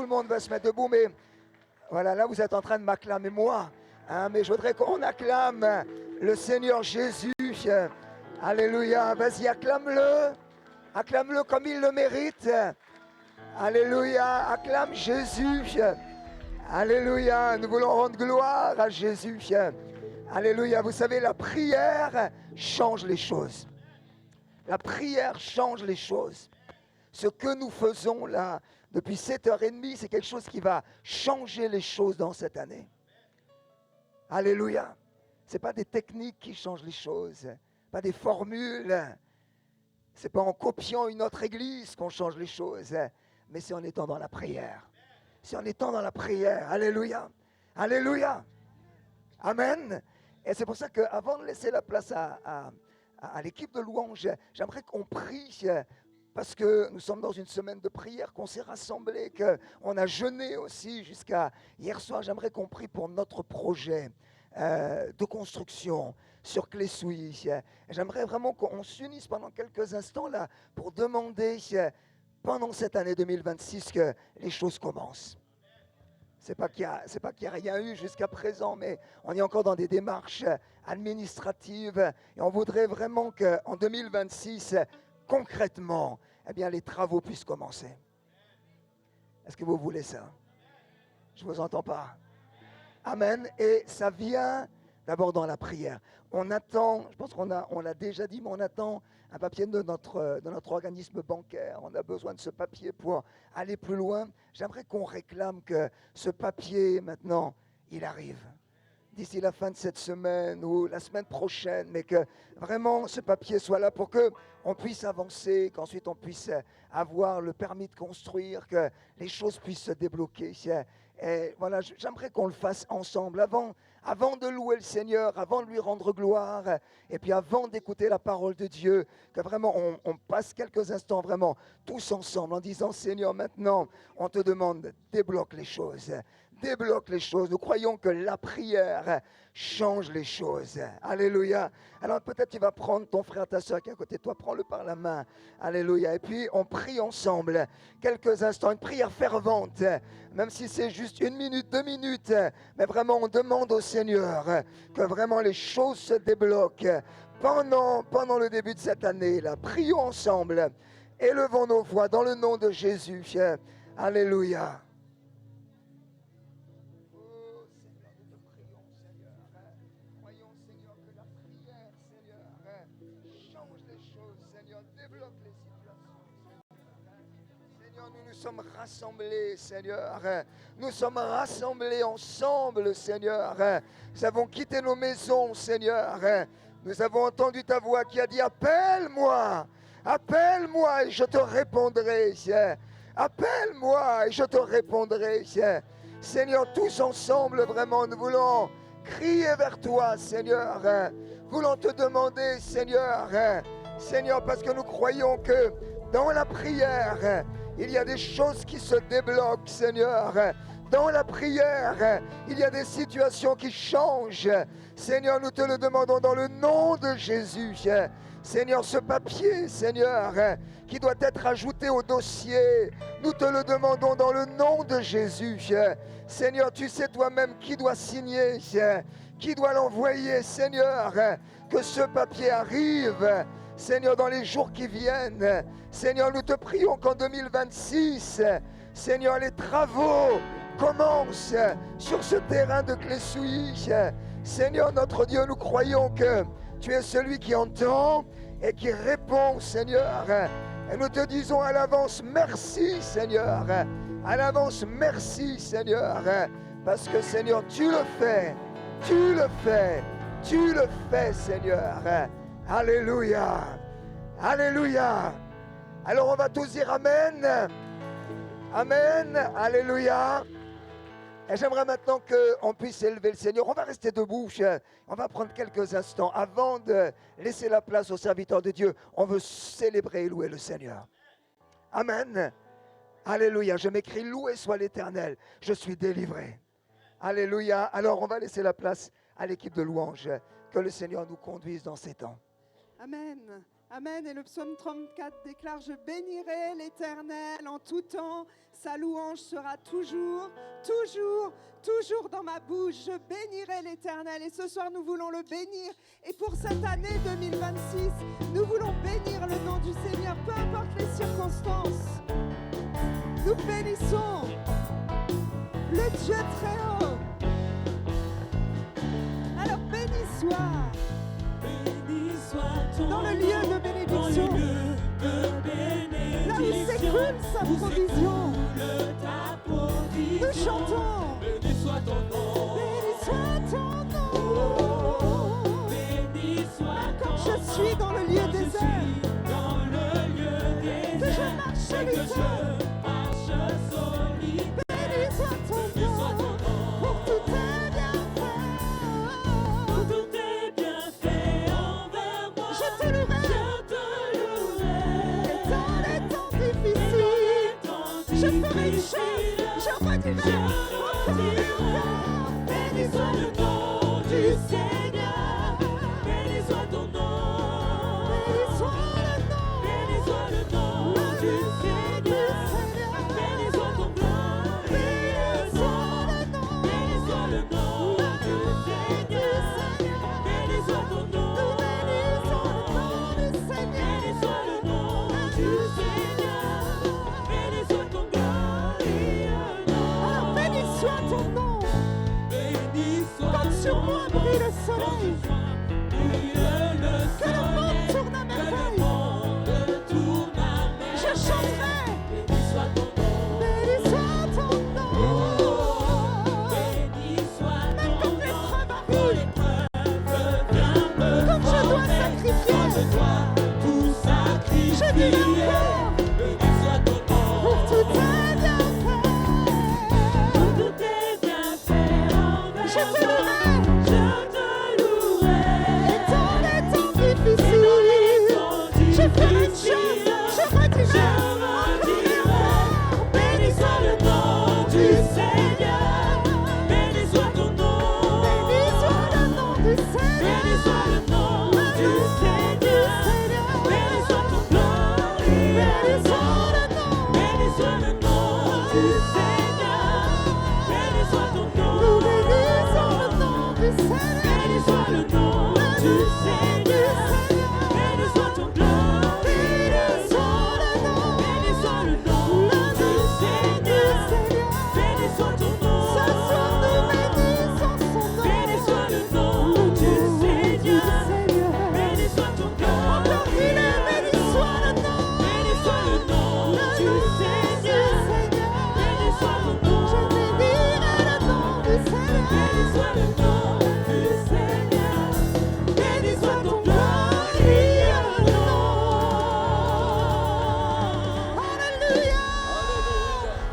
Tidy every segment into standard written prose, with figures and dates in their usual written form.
le monde va se mettre debout, mais voilà, là vous êtes en train de m'acclamer moi. Hein, mais je voudrais qu'on acclame le Seigneur Jésus. Alléluia. Vas-y, acclame-le. Acclame-le comme il le mérite. Alléluia. Acclame Jésus. Alléluia. Nous voulons rendre gloire à Jésus. Alléluia. Vous savez, la prière change les choses. La prière change les choses. Ce que nous faisons là, depuis 7h30, c'est quelque chose qui va changer les choses dans cette année. Alléluia. Ce n'est pas des techniques qui changent les choses, pas des formules. Ce n'est pas en copiant une autre église qu'on change les choses, mais c'est en étant dans la prière. C'est en étant dans la prière. Alléluia. Alléluia. Amen. Et c'est pour ça qu'avant de laisser la place à l'équipe de louange, j'aimerais qu'on prie, parce que nous sommes dans une semaine de prière, qu'on s'est rassemblés, qu'on a jeûné aussi jusqu'à hier soir. J'aimerais qu'on prie pour notre projet de construction sur Clé-Souilly. J'aimerais vraiment qu'on s'unisse pendant quelques instants là pour demander pendant cette année 2026 que les choses commencent. C'est pas qu'il y a rien eu jusqu'à présent, mais on est encore dans des démarches administratives et on voudrait vraiment qu'en 2026, concrètement, eh bien, les travaux puissent commencer. Est-ce que vous voulez ça? Je ne vous entends pas. Amen. Et ça vient d'abord dans la prière. On attend, je pense qu'on l'a déjà dit, mais on attend un papier de notre organisme bancaire. On a besoin de ce papier pour aller plus loin. J'aimerais qu'on réclame que ce papier, maintenant, il arrive. D'ici la fin de cette semaine ou la semaine prochaine, mais que vraiment ce papier soit là pour qu'on puisse avancer, qu'ensuite on puisse avoir le permis de construire, que les choses puissent se débloquer. Et voilà, j'aimerais qu'on le fasse ensemble avant de louer le Seigneur, avant de lui rendre gloire, et puis avant d'écouter la parole de Dieu, que vraiment on passe quelques instants vraiment tous ensemble en disant Seigneur, maintenant on te demande, débloque les choses. Débloque les choses. Nous croyons que la prière change les choses. Alléluia. Alors peut-être tu vas prendre ton frère, ta soeur qui est à côté de toi, prends-le par la main. Alléluia. Et puis on prie ensemble quelques instants, une prière fervente, même si c'est juste 1 minute, 2 minutes, mais vraiment on demande au Seigneur que vraiment les choses se débloquent pendant le début de cette année. Là. Prions ensemble. Élevons nos voix dans le nom de Jésus. Alléluia. Nous sommes rassemblés, Seigneur. Nous sommes rassemblés ensemble, Seigneur. Nous avons quitté nos maisons, Seigneur. Nous avons entendu ta voix qui a dit « Appelle-moi, appelle-moi et je te répondrai. Appelle-moi et je te répondrai. » Seigneur, tous ensemble, vraiment, nous voulons crier vers toi, Seigneur. Voulons te demander, Seigneur. Seigneur, parce que nous croyons que dans la prière, il y a des choses qui se débloquent, Seigneur. Dans la prière, il y a des situations qui changent. Seigneur, nous te le demandons dans le nom de Jésus. Seigneur, ce papier, Seigneur, qui doit être ajouté au dossier, nous te le demandons dans le nom de Jésus. Seigneur, tu sais toi-même qui doit signer, qui doit l'envoyer, Seigneur, que ce papier arrive. Seigneur, dans les jours qui viennent, Seigneur, nous te prions qu'en 2026, Seigneur, les travaux commencent sur ce terrain de Clé-Souilly. Seigneur, notre Dieu, nous croyons que tu es celui qui entend et qui répond, Seigneur. Et nous te disons à l'avance, merci, Seigneur. À l'avance, merci, Seigneur. Parce que, Seigneur, tu le fais, Seigneur. Alléluia. Alléluia. Alors on va tous dire Amen. Amen. Alléluia. Et j'aimerais maintenant qu'on puisse élever le Seigneur. On va rester debout. On va prendre quelques instants avant de laisser la place aux serviteurs de Dieu. On veut célébrer et louer le Seigneur. Amen. Alléluia. Je m'écris loué soit l'Éternel. Je suis délivré. Alléluia. Alors on va laisser la place à l'équipe de louange. Que le Seigneur nous conduise dans ces temps. Amen. Amen. Et le psaume 34 déclare: je bénirai l'Éternel en tout temps. Sa louange sera toujours, toujours, toujours dans ma bouche. Je bénirai l'Éternel. Et ce soir, nous voulons le bénir. Et pour cette année 2026, nous voulons bénir le nom du Seigneur, peu importe les circonstances. Nous bénissons le Dieu très haut. Alors béni soit dans le lieu de bénédiction, là où s'écoule sa provision. Nous chantons: béni soit ton nom, béni soit ton nom. Béni soit ton nom. Quand je suis dans le lieu désert, que je marche solitaire, béni soit ton nom, pour tous tes bienfaits envers moi. Je te louerai, et dans les temps difficiles, je ferai une chose, je redirai encore et encore. Béni soit le nom du Seigneur, béni soit ton nom, béni soit le nom du Seigneur, béni soit ton nom, béni soit le nom du Seigneur, béni soit ton nom, béni soit le nom du Seigneur, béni soit ton glorieux nom. Alors béni soit ton nom. Comme sur moi brille le soleil, que le monde tourne à merveille. Je chanterai: béni soit ton nom, béni soit ton nom. Même quand l'épreuve arrive, comme je dois sacrifier, je dirai encore: béni soit ton nom, pour tous tes bienfaits envers. Je te louerai, et dans les temps difficiles, je ferai une chose, je redirai encore et encore. Béni soit le nom du Seigneur, béni soit ton nom, béni soit le nom du Seigneur, béni soit le nom du Seigneur, béni soit ton glorieux, béni soit le nom du Seigneur, béni soit ton nom, nous bénissons le nom du Seigneur, béni soit le nom du Seigneur, béni soit ton gloire, béni soit le nom du Seigneur, béni soit ton nom. Ce soir nous bénissons son nom, béni soit le nom du Seigneur, béni soit ton gloire. Encore il est, béni soit le nom du Seigneur, béni soit ton nom. Je bénirai le nom du Seigneur, béni soit le nom du Seigneur, béni soit ton glorieux nom. Alléluia,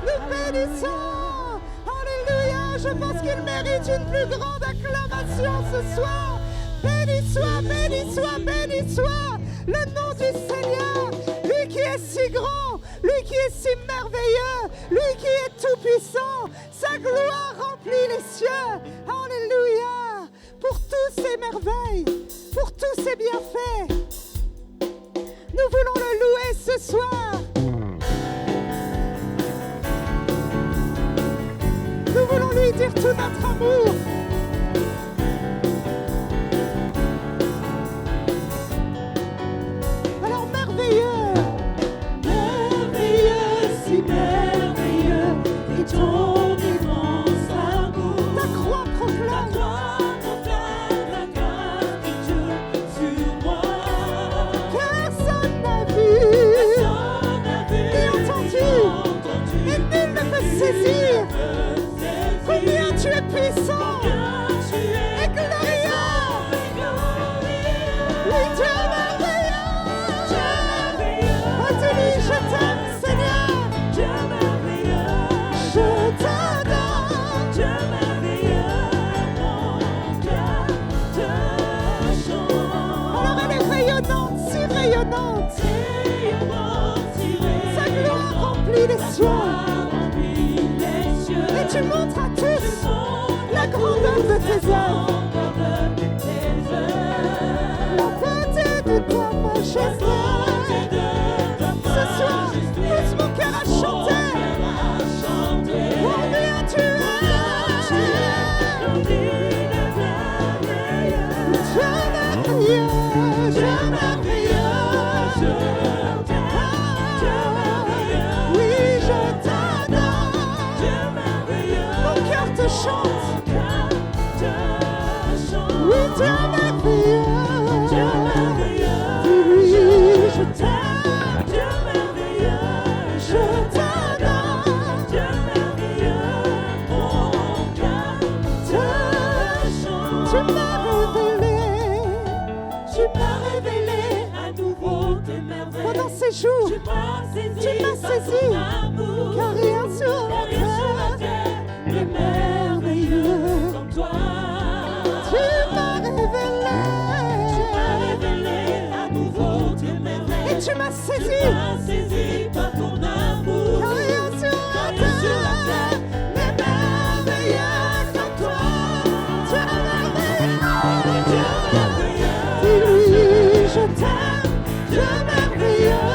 nous bénissons. Alléluia, je pense qu'il mérite une plus grande acclamation ce soir. Béni soit, béni soit, béni soit le nom du Seigneur, lui qui est si grand, lui qui est si merveilleux, lui qui est tout puissant. Sa gloire remplit les cieux. Alléluia, pour tous ses merveilles, pour tous ses bienfaits. Nous voulons le louer ce soir. Nous voulons lui dire tout notre amour. Alors merveilleux, merveilleux, si merveilleux est ton immense amour. Ta croix proclame la grâce de Dieu sur moi. Personne n'a vu, ni entendu, et nul ne peut saisir combien tu es puissant et glorieux. Oui, tu es merveilleux. Oh, dis-lui, je t'aime, Seigneur. Je t'adore. Alors elle est rayonnante, si rayonnante. Sa gloire remplit les cieux. Et tu montres à tous la grandeur de tes œuvres, la beauté de ta majesté. Dieu merveilleux, Dieu merveilleux, dis-lui je t'aime, Dieu merveilleux, je t'adore, Dieu merveilleux, mon cœur te chante. Tu m'as révélé à nouveau tes merveilles. Pendant ces jours, tu m'as saisi, car rien sur la terre n'est merveilleux comme toi. Tu m'as révélé à nouveau tes merveilles. Et tu m'as saisi par ton amour. Car rien sur la terre n'est merveilleux comme toi. Tu es merveilleux, dis-lui je t'aime, Dieu merveilleux,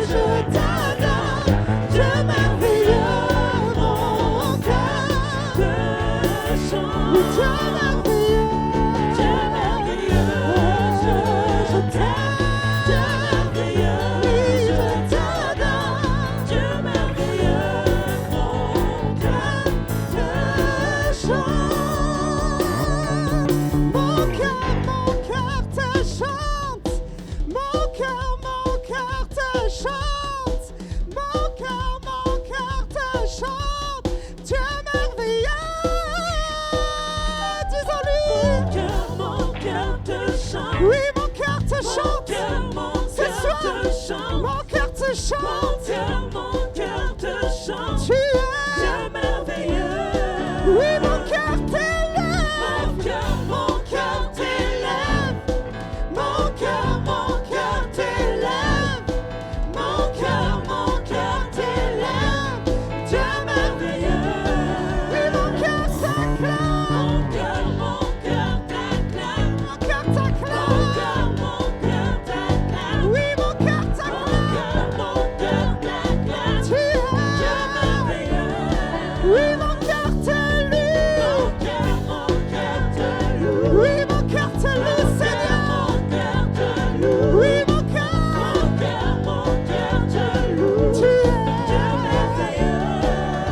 je t'adore, Dieu merveilleux, mon cœur te chante. Dieu merveilleux, je t'aime, Dieu merveilleux, je t'adore, Dieu merveilleux, mon cœur te chante. Mon cœur te chante. Mon cœur te chante. Mon cœur te chante. Dieu merveilleux. Disons-lui. Mon cœur te chante. Oui, mon cœur te chante. Ce soir, mon cœur te chante. Mon cœur te chante. Tu es Dieu merveilleux. Oui, mon cœur t'élève. Mon cœur t'élève. Mon cœur t'élève. Mon cœur t'élève. Dieu merveilleux. Oui, mon cœur t'acclame. Mon cœur t'acclame. Mon cœur t'acclame. Oui, mon cœur t'acclame. Tu es Dieu merveilleux. Oui, mon cœur te loue. Oui, mon cœur te loue, Seigneur. Oui, mon cœur te loue. Tu es Dieu merveilleux.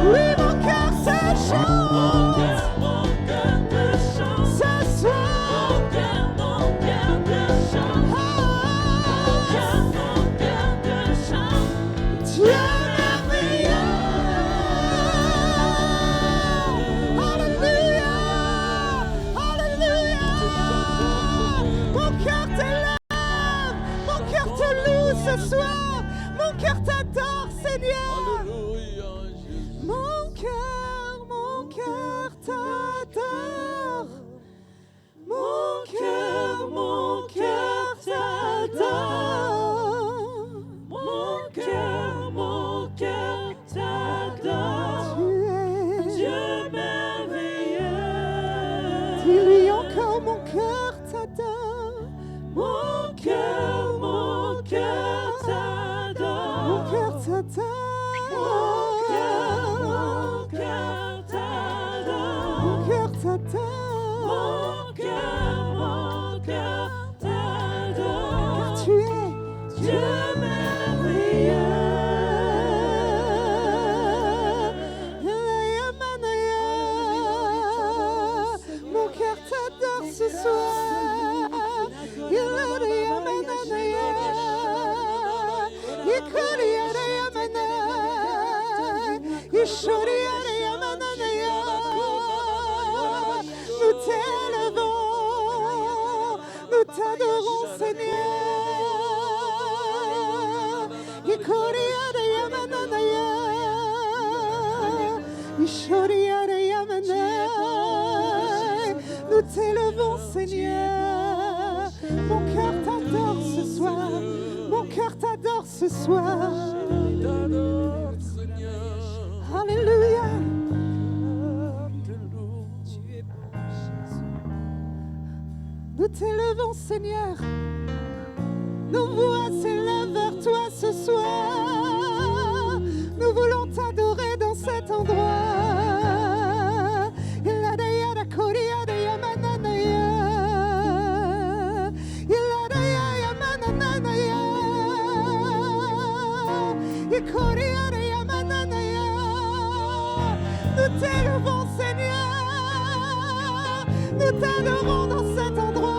Oui, mon cœur te chante. Ce soir. Dieu merveilleux. Alléluia. Alléluia. Mon cœur t'élève. Mon cœur te loue ce soir. Mon cœur t'adore, Seigneur. Mon cœur t'adore. Mon cœur t'adore. Mon cœur t'adore. Tu es Dieu merveilleux. Dis-lui encore, mon cœur t'adore. Mon cœur t'adore. Mon cœur t'adore. Mon cœur t'adore. Mon cœur t'adore. Mon cœur t'adore. Car tu es Dieu merveilleux. Mon cœur t'adore ce soir. Nous t'élevons, nous t'adorons, Seigneur. Nous t'élevons, Seigneur. Mon cœur t'adore ce soir. Mon cœur t'adore ce soir. Alléluia. Nous t'élevons, Seigneur. Nos voix s'élèvent vers toi ce soir. Nous voulons t'adorer dans cet endroit. Nous t'élevons, Seigneur. Nous t'adorons dans cet endroit.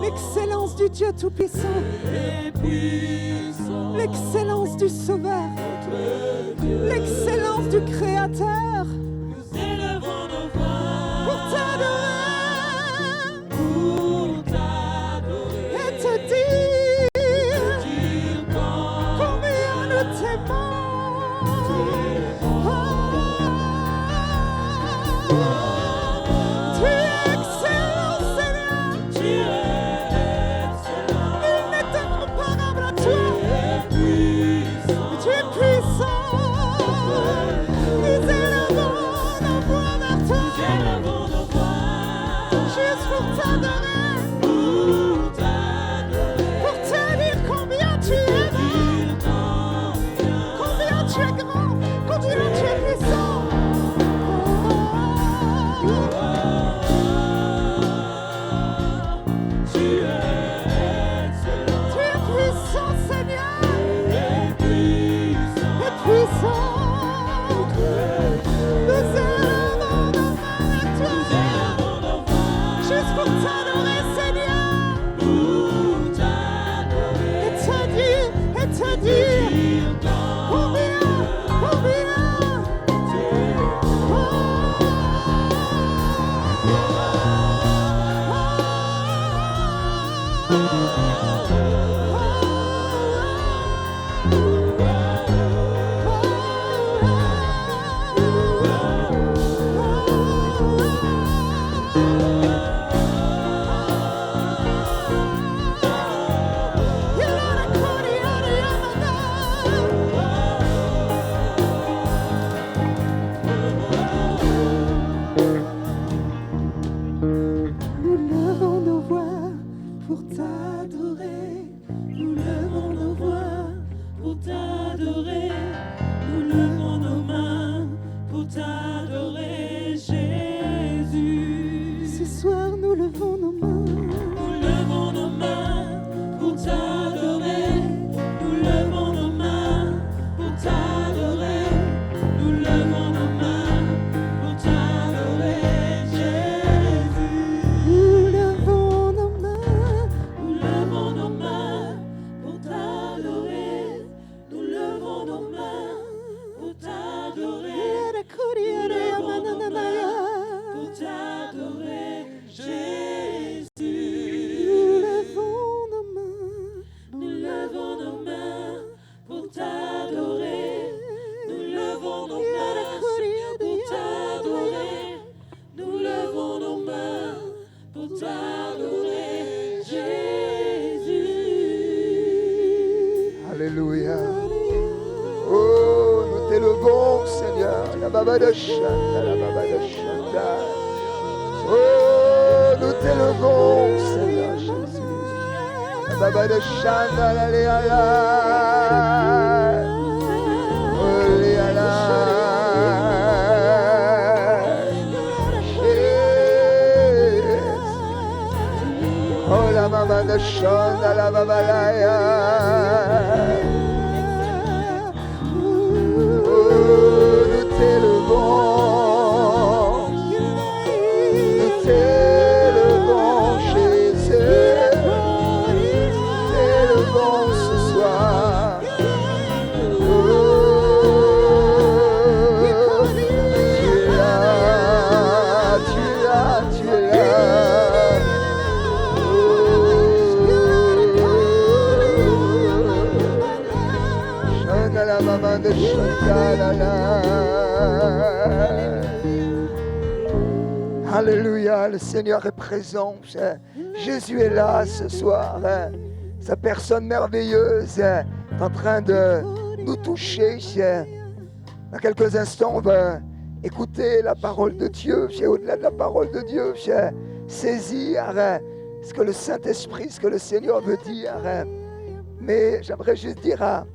L'excellence du Dieu Tout-Puissant, l'excellence du Sauveur, l'excellence du Créateur. Nous élevons nos voix pour t'adorer et te dire combien nous t'aimons. Alléluia. Oh, nous t'élevons, Seigneur. La baba de chanta, la baba de chanta. Oh, nous t'élevons, Seigneur Jésus. La baba de chanta, la léala. Oh, léala. Shanda la babalaya. Oh, nous t'élevons. Nous t'élevons, Jésus. T'élevons ce soir. Oh, tu es là, tu es là, tu es là. Shanda la maman de Shanda la la. Alléluia, le Seigneur est présent. Jésus est là ce soir. Sa personne merveilleuse est en train de nous toucher. Dans quelques instants, on va écouter la parole de Dieu. Au-delà de la parole de Dieu, saisir ce que le Saint-Esprit, ce que le Seigneur veut dire. Mais j'aimerais juste dire à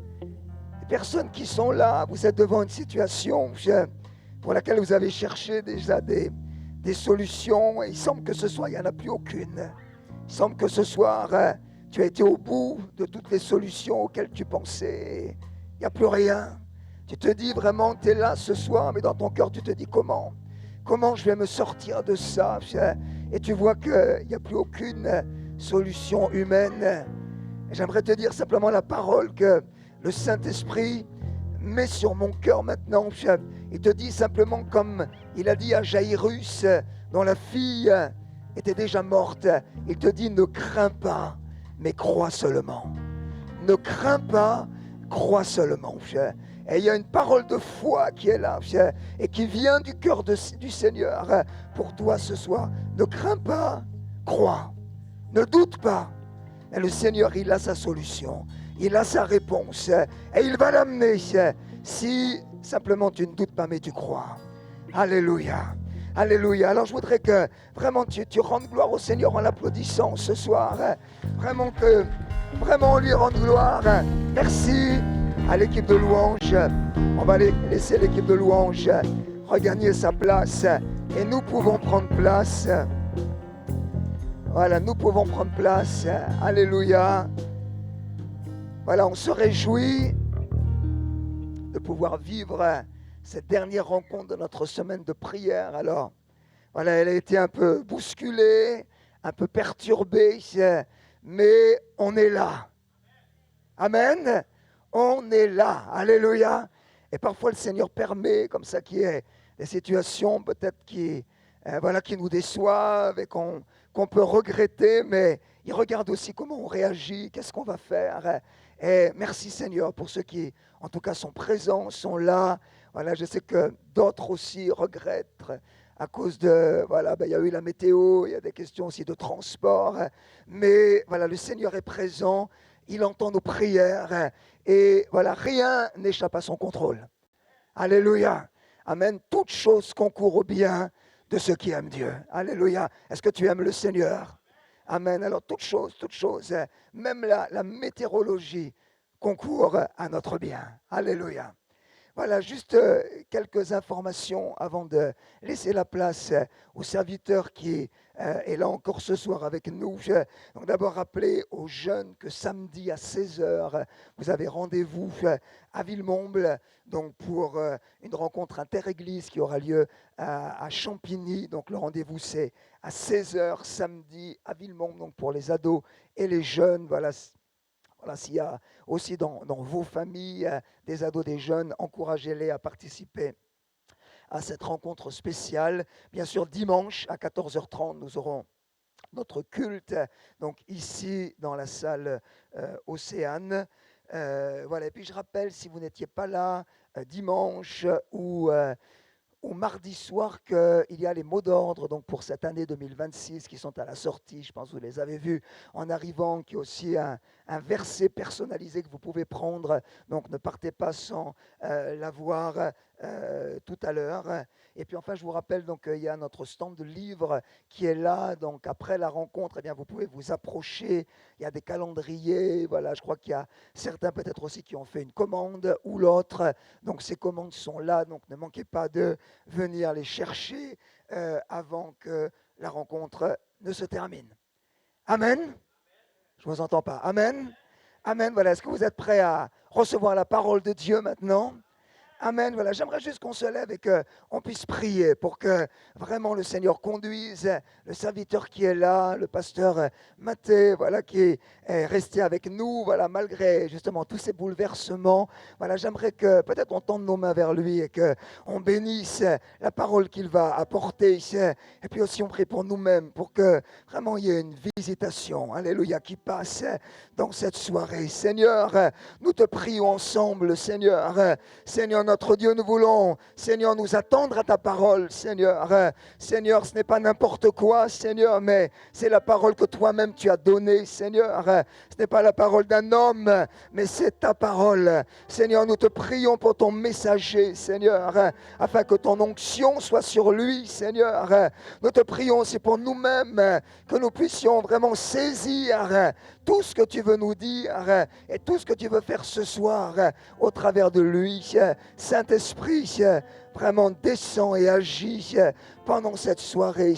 les personnes qui sont là, vous êtes devant une situation pour laquelle vous avez cherché déjà des solutions. Et il semble que ce soir, il n'y en a plus aucune. Il semble que ce soir, tu as été au bout de toutes les solutions auxquelles tu pensais. Il n'y a plus rien. Tu te dis vraiment, tu es là ce soir, mais dans ton cœur, tu te dis comment je vais me sortir de ça? Et tu vois qu'il n'y a plus aucune solution humaine. Et j'aimerais te dire simplement la parole que le Saint-Esprit met sur mon cœur maintenant. Il te dit simplement comme il a dit à Jairus, dont la fille était déjà morte. Il te dit, ne crains pas, mais crois seulement. Ne crains pas, crois seulement. Et il y a une parole de foi qui est là et qui vient du cœur du Seigneur pour toi ce soir. Ne crains pas, crois. Ne doute pas. Et le Seigneur, il a sa solution. Il a sa réponse. Et il va l'amener si simplement tu ne doutes pas, mais tu crois. Alléluia. Alléluia. Alors je voudrais que vraiment tu rendes gloire au Seigneur en l'applaudissant ce soir. Vraiment on lui rende gloire. Merci à l'équipe de louange. On va laisser l'équipe de louange regagner sa place. Et nous pouvons prendre place. Voilà, nous pouvons prendre place. Alléluia. Voilà, on se réjouit de pouvoir vivre cette dernière rencontre de notre semaine de prière. Alors, voilà, elle a été un peu bousculée, un peu perturbée, mais on est là. Amen. On est là. Alléluia. Et parfois, le Seigneur permet, comme ça, qu'il y ait des situations peut-être qui nous déçoivent et qu'on peut regretter, mais il regarde aussi comment on réagit, qu'est-ce qu'on va faire. Et merci Seigneur pour ceux qui, en tout cas, sont présents, sont là. Voilà, je sais que d'autres aussi regrettent à cause de, il y a eu la météo, il y a des questions aussi de transport. Mais voilà, le Seigneur est présent, il entend nos prières. Et voilà, rien n'échappe à son contrôle. Alléluia. Amen. Toute chose concourt au bien de ceux qui aiment Dieu. Alléluia. Est-ce que tu aimes le Seigneur? Amen. Alors, toute chose, même la météorologie concourt à notre bien. Alléluia. Voilà, juste quelques informations avant de laisser la place au serviteur qui est là encore ce soir avec nous. Donc d'abord rappeler aux jeunes que samedi à 16h, vous avez rendez-vous à Villemomble donc pour une rencontre interéglise qui aura lieu à Champigny. Donc le rendez-vous c'est à 16h samedi à Villemomble, donc pour les ados et les jeunes. Voilà, s'il y a aussi dans vos familles des ados, des jeunes, encouragez-les à participer à cette rencontre spéciale. Bien sûr, dimanche à 14h30, nous aurons notre culte, donc ici dans la salle Océane. Et puis je rappelle, si vous n'étiez pas là dimanche ou mardi soir, qu'il y a les mots d'ordre donc pour cette année 2026 qui sont à la sortie. Je pense que vous les avez vus en arrivant, qui est aussi un verset personnalisé que vous pouvez prendre. Donc ne partez pas sans l'avoir tout à l'heure. Et puis enfin, je vous rappelle donc il y a notre stand de livres qui est là. Donc après la rencontre, eh bien, vous pouvez vous approcher. Il y a des calendriers. Voilà, je crois qu'il y a certains peut-être aussi qui ont fait une commande ou l'autre. Donc ces commandes sont là. Donc ne manquez pas de venir les chercher avant que la rencontre ne se termine. Amen. Je ne vous entends pas. Amen. Amen. Voilà, est-ce que vous êtes prêts à recevoir la parole de Dieu maintenant? Amen. Voilà, j'aimerais juste qu'on se lève et qu'on puisse prier pour que vraiment le Seigneur conduise le serviteur qui est là, le pasteur Mathé, voilà, qui est resté avec nous, voilà, malgré justement tous ces bouleversements. Voilà, j'aimerais que peut-être on tende nos mains vers lui et qu'on bénisse la parole qu'il va apporter. Et puis aussi on prie pour nous-mêmes, pour que vraiment il y ait une visitation, alléluia, qui passe dans cette soirée. Seigneur, nous te prions ensemble, Seigneur. Seigneur, notre Dieu, nous voulons, Seigneur, nous attendre à ta parole, Seigneur. Seigneur, ce n'est pas n'importe quoi, Seigneur, mais c'est la parole que toi-même tu as donnée, Seigneur. Ce n'est pas la parole d'un homme, mais c'est ta parole. Seigneur, nous te prions pour ton messager, Seigneur, afin que ton onction soit sur lui, Seigneur. Nous te prions aussi pour nous-mêmes, que nous puissions vraiment saisir tout ce que tu veux nous dire et tout ce que tu veux faire ce soir au travers de lui. Saint-Esprit, vraiment descend et agit pendant cette soirée,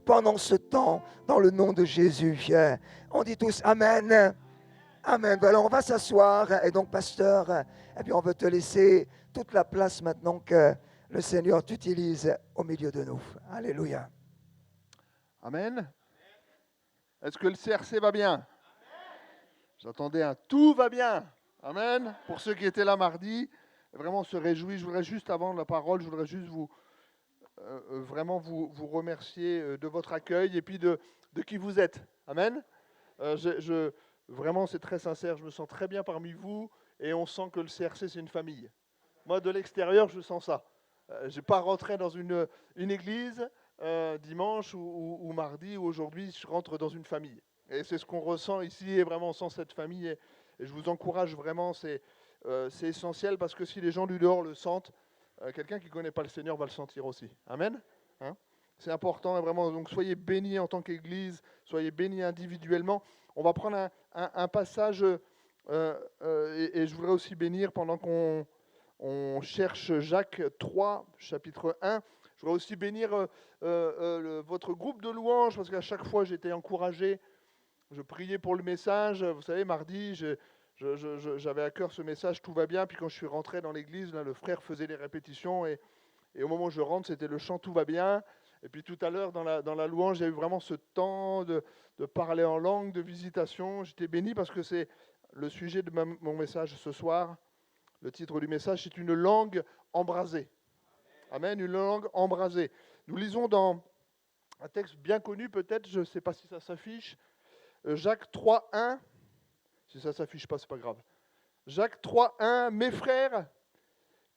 pendant ce temps, dans le nom de Jésus. On dit tous Amen. Amen. Voilà, on va s'asseoir. Et donc, pasteur, et puis on veut te laisser toute la place maintenant que le Seigneur t'utilise au milieu de nous. Alléluia. Amen. Est-ce que le CRC va bien? J'attendais un tout va bien. Amen. Pour ceux qui étaient là mardi, vraiment on se réjouit. Je voudrais juste, avant la parole, je voudrais juste vraiment vous remercier de votre accueil et puis de qui vous êtes. Amen. Vraiment, c'est très sincère. Je me sens très bien parmi vous et on sent que le CRC, c'est une famille. Moi, de l'extérieur, je sens ça. Je n'ai pas rentré dans une église dimanche ou mardi ou aujourd'hui, je rentre dans une famille. Et c'est ce qu'on ressent ici, et vraiment on sent cette famille. Et je vous encourage vraiment, c'est essentiel parce que si les gens du dehors le sentent, quelqu'un qui ne connaît pas le Seigneur va le sentir aussi. Amen. Hein? C'est important, et vraiment, donc soyez bénis en tant qu'Église, soyez bénis individuellement. On va prendre un passage, et je voudrais aussi bénir pendant qu'on cherche Jacques 3, chapitre 1. Je voudrais aussi bénir votre groupe de louanges, parce qu'à chaque fois j'étais encouragé. Je priais pour le message. Vous savez, mardi, j'avais à cœur ce message, tout va bien. Puis quand je suis rentré dans l'église, là, le frère faisait les répétitions. Et au moment où je rentre, c'était le chant, tout va bien. Et puis tout à l'heure, dans la louange, j'ai eu vraiment ce temps de parler en langue, de visitation. J'étais béni parce que c'est le sujet de mon message ce soir. Le titre du message, c'est une langue embrasée. Amen, une langue embrasée. Nous lisons dans un texte bien connu peut-être, je ne sais pas si ça s'affiche, Jacques 3, 1. Si ça ne s'affiche pas, ce n'est pas grave. Jacques 3, 1. Mes frères,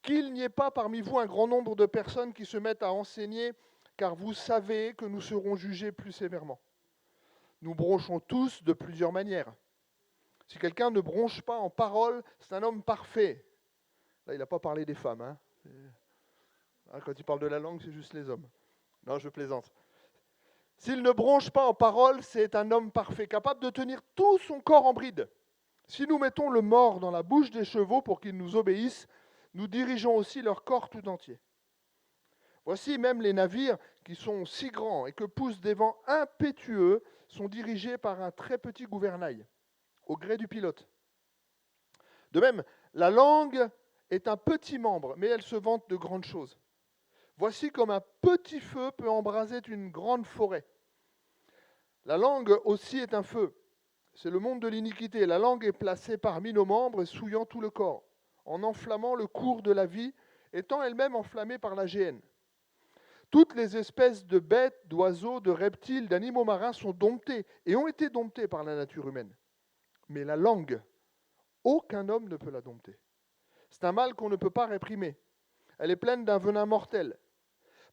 qu'il n'y ait pas parmi vous un grand nombre de personnes qui se mettent à enseigner, car vous savez que nous serons jugés plus sévèrement. Nous bronchons tous de plusieurs manières. Si quelqu'un ne bronche pas en parole, c'est un homme parfait. Là, il n'a pas parlé des femmes. Hein. Quand il parle de la langue, c'est juste les hommes. Non, je plaisante. S'il ne bronche pas en parole, c'est un homme parfait, capable de tenir tout son corps en bride. Si nous mettons le mors dans la bouche des chevaux pour qu'ils nous obéissent, nous dirigeons aussi leur corps tout entier. Voici même les navires qui sont si grands et que poussent des vents impétueux sont dirigés par un très petit gouvernail, au gré du pilote. De même, la langue est un petit membre, mais elle se vante de grandes choses. Voici comme un petit feu peut embraser une grande forêt. La langue aussi est un feu. C'est le monde de l'iniquité. La langue est placée parmi nos membres, souillant tout le corps, en enflammant le cours de la vie, étant elle-même enflammée par la géhenne. Toutes les espèces de bêtes, d'oiseaux, de reptiles, d'animaux marins sont domptées et ont été domptées par la nature humaine. Mais la langue, aucun homme ne peut la dompter. C'est un mal qu'on ne peut pas réprimer. Elle est pleine d'un venin mortel.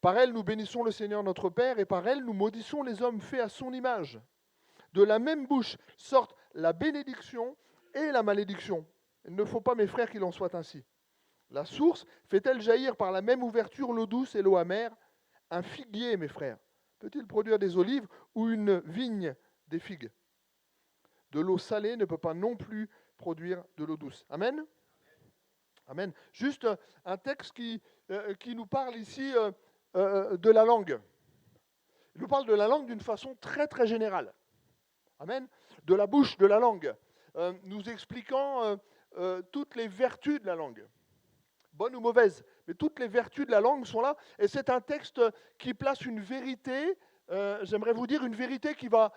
Par elle, nous bénissons le Seigneur notre Père, et par elle, nous maudissons les hommes faits à son image. De la même bouche sortent la bénédiction et la malédiction. Il ne faut pas, mes frères, qu'il en soit ainsi. La source fait-elle jaillir par la même ouverture l'eau douce et l'eau amère? Un figuier, mes frères, peut-il produire des olives ou une vigne des figues? De l'eau salée ne peut pas non plus produire de l'eau douce. Amen? Amen. Juste un texte qui nous parle ici de la langue. Il nous parle de la langue d'une façon très très générale. Amen. de la bouche, de la langue, nous expliquant toutes les vertus de la langue, bonnes ou mauvaises, mais toutes les vertus de la langue sont là. Et c'est un texte qui place une vérité, j'aimerais vous dire une vérité qui va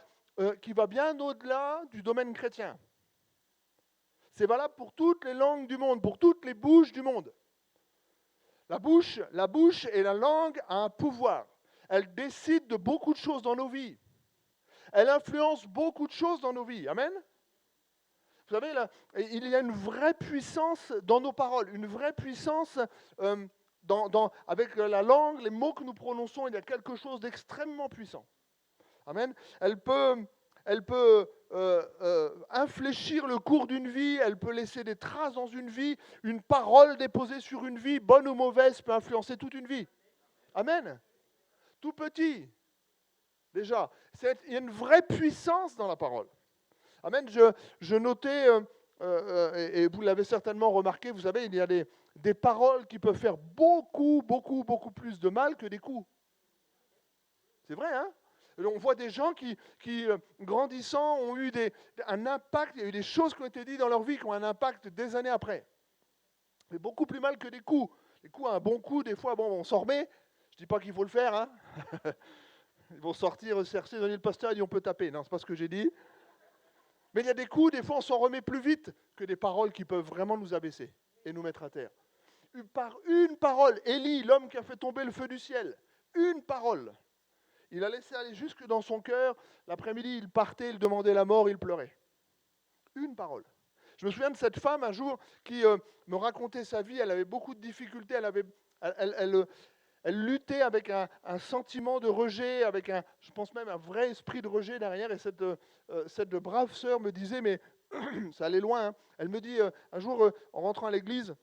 bien au-delà du domaine chrétien. C'est valable pour toutes les langues du monde, pour toutes les bouches du monde. La bouche et la langue a un pouvoir. Elle décide de beaucoup de choses dans nos vies. Elle influence beaucoup de choses dans nos vies. Amen. Vous savez, là, il y a une vraie puissance dans nos paroles, une vraie puissance avec la langue, les mots que nous prononçons, il y a quelque chose d'extrêmement puissant. Amen. Elle peut infléchir le cours d'une vie, elle peut laisser des traces dans une vie, une parole déposée sur une vie, bonne ou mauvaise, peut influencer toute une vie. Amen. Tout petit, déjà. Il y a une vraie puissance dans la parole. Amen. Je notais, et vous l'avez certainement remarqué, vous savez, il y a des paroles qui peuvent faire beaucoup plus de mal que des coups. C'est vrai, hein? On voit des gens qui grandissant, ont eu un impact, il y a eu des choses qui ont été dites dans leur vie qui ont un impact des années après. Mais beaucoup plus mal que des coups. Les coups, un bon coup, des fois, bon, on s'en remet. Je ne dis pas qu'il faut le faire, hein. Ils vont sortir, chercher, donner le pasteur, et dire on peut taper. Non, ce n'est pas ce que j'ai dit. Mais il y a des coups, des fois, on s'en remet plus vite que des paroles qui peuvent vraiment nous abaisser et nous mettre à terre. Par une parole, Élie, l'homme qui a fait tomber le feu du ciel, une parole. Il a laissé aller jusque dans son cœur. L'après-midi, il partait, il demandait la mort, il pleurait. Une parole. Je me souviens de cette femme un jour qui me racontait sa vie. Elle avait beaucoup de difficultés. Elle luttait avec un sentiment de rejet, avec je pense même un vrai esprit de rejet derrière. Et cette brave sœur me disait, mais ça allait loin. Hein. Elle me dit, un jour, en rentrant à l'église,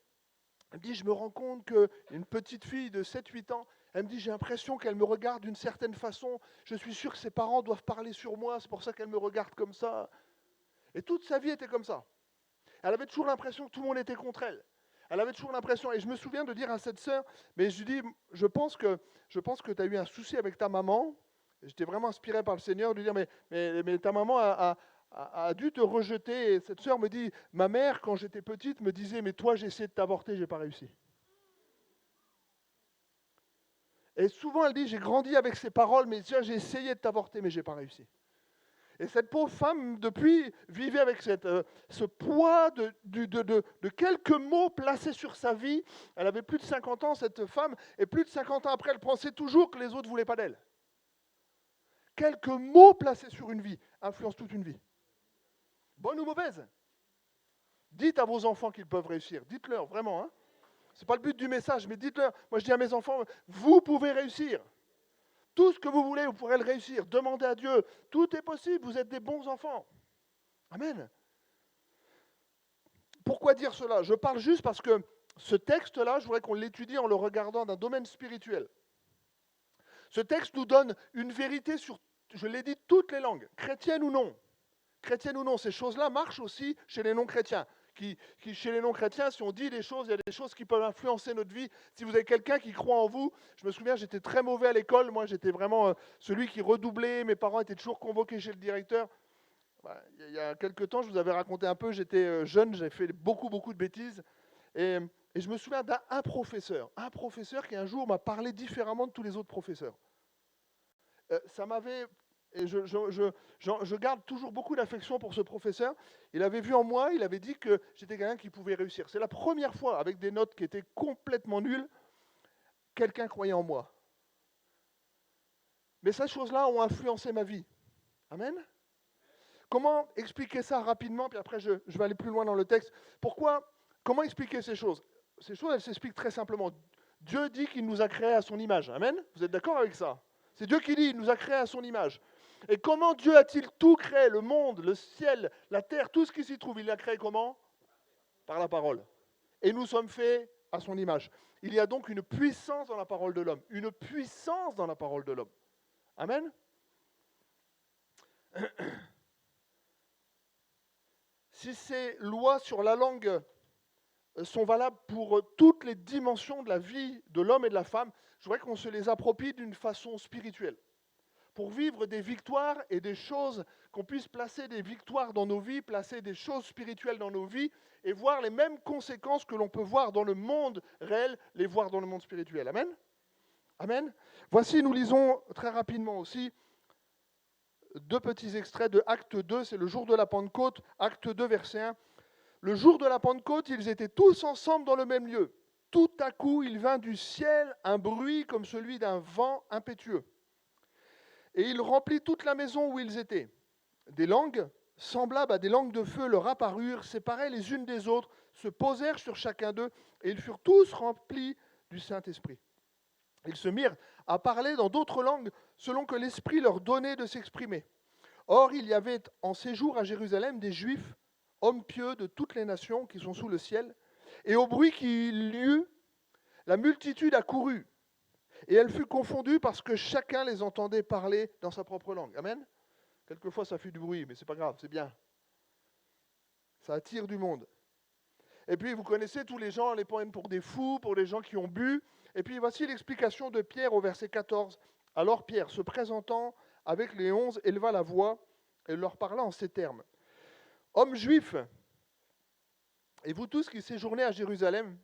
elle me dit, je me rends compte qu'une petite fille de 7-8 ans, elle me dit, j'ai l'impression qu'elle me regarde d'une certaine façon. Je suis sûr que ses parents doivent parler sur moi, c'est pour ça qu'elle me regarde comme ça. Et toute sa vie était comme ça. Elle avait toujours l'impression que tout le monde était contre elle. Elle avait toujours l'impression, et je me souviens de dire à cette sœur, mais je lui dis, je pense que tu as eu un souci avec ta maman. J'étais vraiment inspiré par le Seigneur de lui dire, mais ta maman a dû te rejeter. Et cette sœur me dit, ma mère, quand j'étais petite, me disait, mais toi, j'ai essayé de t'avorter, je n'ai pas réussi. Et souvent, elle dit, j'ai grandi avec ces paroles, mais tiens, j'ai essayé de t'avorter, mais je n'ai pas réussi. Et cette pauvre femme, depuis, vivait avec ce poids de quelques mots placés sur sa vie. Elle avait plus de 50 ans, cette femme, et plus de 50 ans après, elle pensait toujours que les autres ne voulaient pas d'elle. Quelques mots placés sur une vie influencent toute une vie. Bonne ou mauvaise? Dites à vos enfants qu'ils peuvent réussir. Dites-leur, vraiment. Hein. Ce n'est pas le but du message, mais dites-leur. Moi, je dis à mes enfants, vous pouvez réussir. Tout ce que vous voulez, vous pourrez le réussir. Demandez à Dieu. Tout est possible. Vous êtes des bons enfants. Amen. Pourquoi dire cela? Je parle juste parce que ce texte-là, je voudrais qu'on l'étudie en le regardant d'un domaine spirituel. Ce texte nous donne une vérité sur, je l'ai dit, toutes les langues, chrétiennes ou non. Chrétiennes ou non, ces choses-là marchent aussi chez les non-chrétiens. Chez les non-chrétiens, si on dit des choses, il y a des choses qui peuvent influencer notre vie. Si vous avez quelqu'un qui croit en vous, je me souviens, j'étais très mauvais à l'école. Moi, j'étais vraiment celui qui redoublait. Mes parents étaient toujours convoqués chez le directeur. Il y a quelques temps, je vous avais raconté un peu, j'étais jeune, j'avais fait beaucoup de bêtises. Et je me souviens d'un professeur qui un jour m'a parlé différemment de tous les autres professeurs. Ça m'avait... Et je garde toujours beaucoup d'affection pour ce professeur. Il avait vu en moi, il avait dit que j'étais quelqu'un qui pouvait réussir. C'est la première fois, avec des notes qui étaient complètement nulles, quelqu'un croyait en moi. Mais ces choses-là ont influencé ma vie. Amen. Comment expliquer ça rapidement, puis après je vais aller plus loin dans le texte. Comment expliquer ces choses? Ces choses, elles s'expliquent très simplement. Dieu dit qu'il nous a créés à son image. Amen. Vous êtes d'accord avec ça? C'est Dieu qui dit, il nous a créés à son image. Et comment Dieu a-t-il tout créé? Le monde, le ciel, la terre, tout ce qui s'y trouve, il l'a créé comment? Par la parole. Et nous sommes faits à son image. Il y a donc une puissance dans la parole de l'homme. Une puissance dans la parole de l'homme. Amen. Si ces lois sur la langue sont valables pour toutes les dimensions de la vie de l'homme et de la femme, je voudrais qu'on se les approprie d'une façon spirituelle. Pour vivre des victoires et des choses qu'on puisse placer des victoires dans nos vies, placer des choses spirituelles dans nos vies et voir les mêmes conséquences que l'on peut voir dans le monde réel, les voir dans le monde spirituel. Amen. Amen. Voici, nous lisons très rapidement aussi 2 petits extraits de Acte 2, c'est le jour de la Pentecôte, Acte 2, verset 1. Le jour de la Pentecôte, ils étaient tous ensemble dans le même lieu. Tout à coup, il vint du ciel un bruit comme celui d'un vent impétueux. Et il remplit toute la maison où ils étaient. Des langues, semblables à des langues de feu, leur apparurent, séparées les unes des autres, se posèrent sur chacun d'eux, et ils furent tous remplis du Saint-Esprit. Ils se mirent à parler dans d'autres langues, selon que l'Esprit leur donnait de s'exprimer. Or, il y avait en séjour à Jérusalem des Juifs, hommes pieux de toutes les nations qui sont sous le ciel, et au bruit qu'il y eut, la multitude accourut, et elle fut confondue parce que chacun les entendait parler dans sa propre langue. Amen. Quelquefois, ça fait du bruit, mais ce n'est pas grave, c'est bien. Ça attire du monde. Et puis, vous connaissez tous les gens, les prennent pour des fous, pour des gens qui ont bu. Et puis, voici l'explication de Pierre au verset 14. Alors Pierre, se présentant avec les 11, éleva la voix et leur parla en ces termes. Hommes juifs, et vous tous qui séjournez à Jérusalem,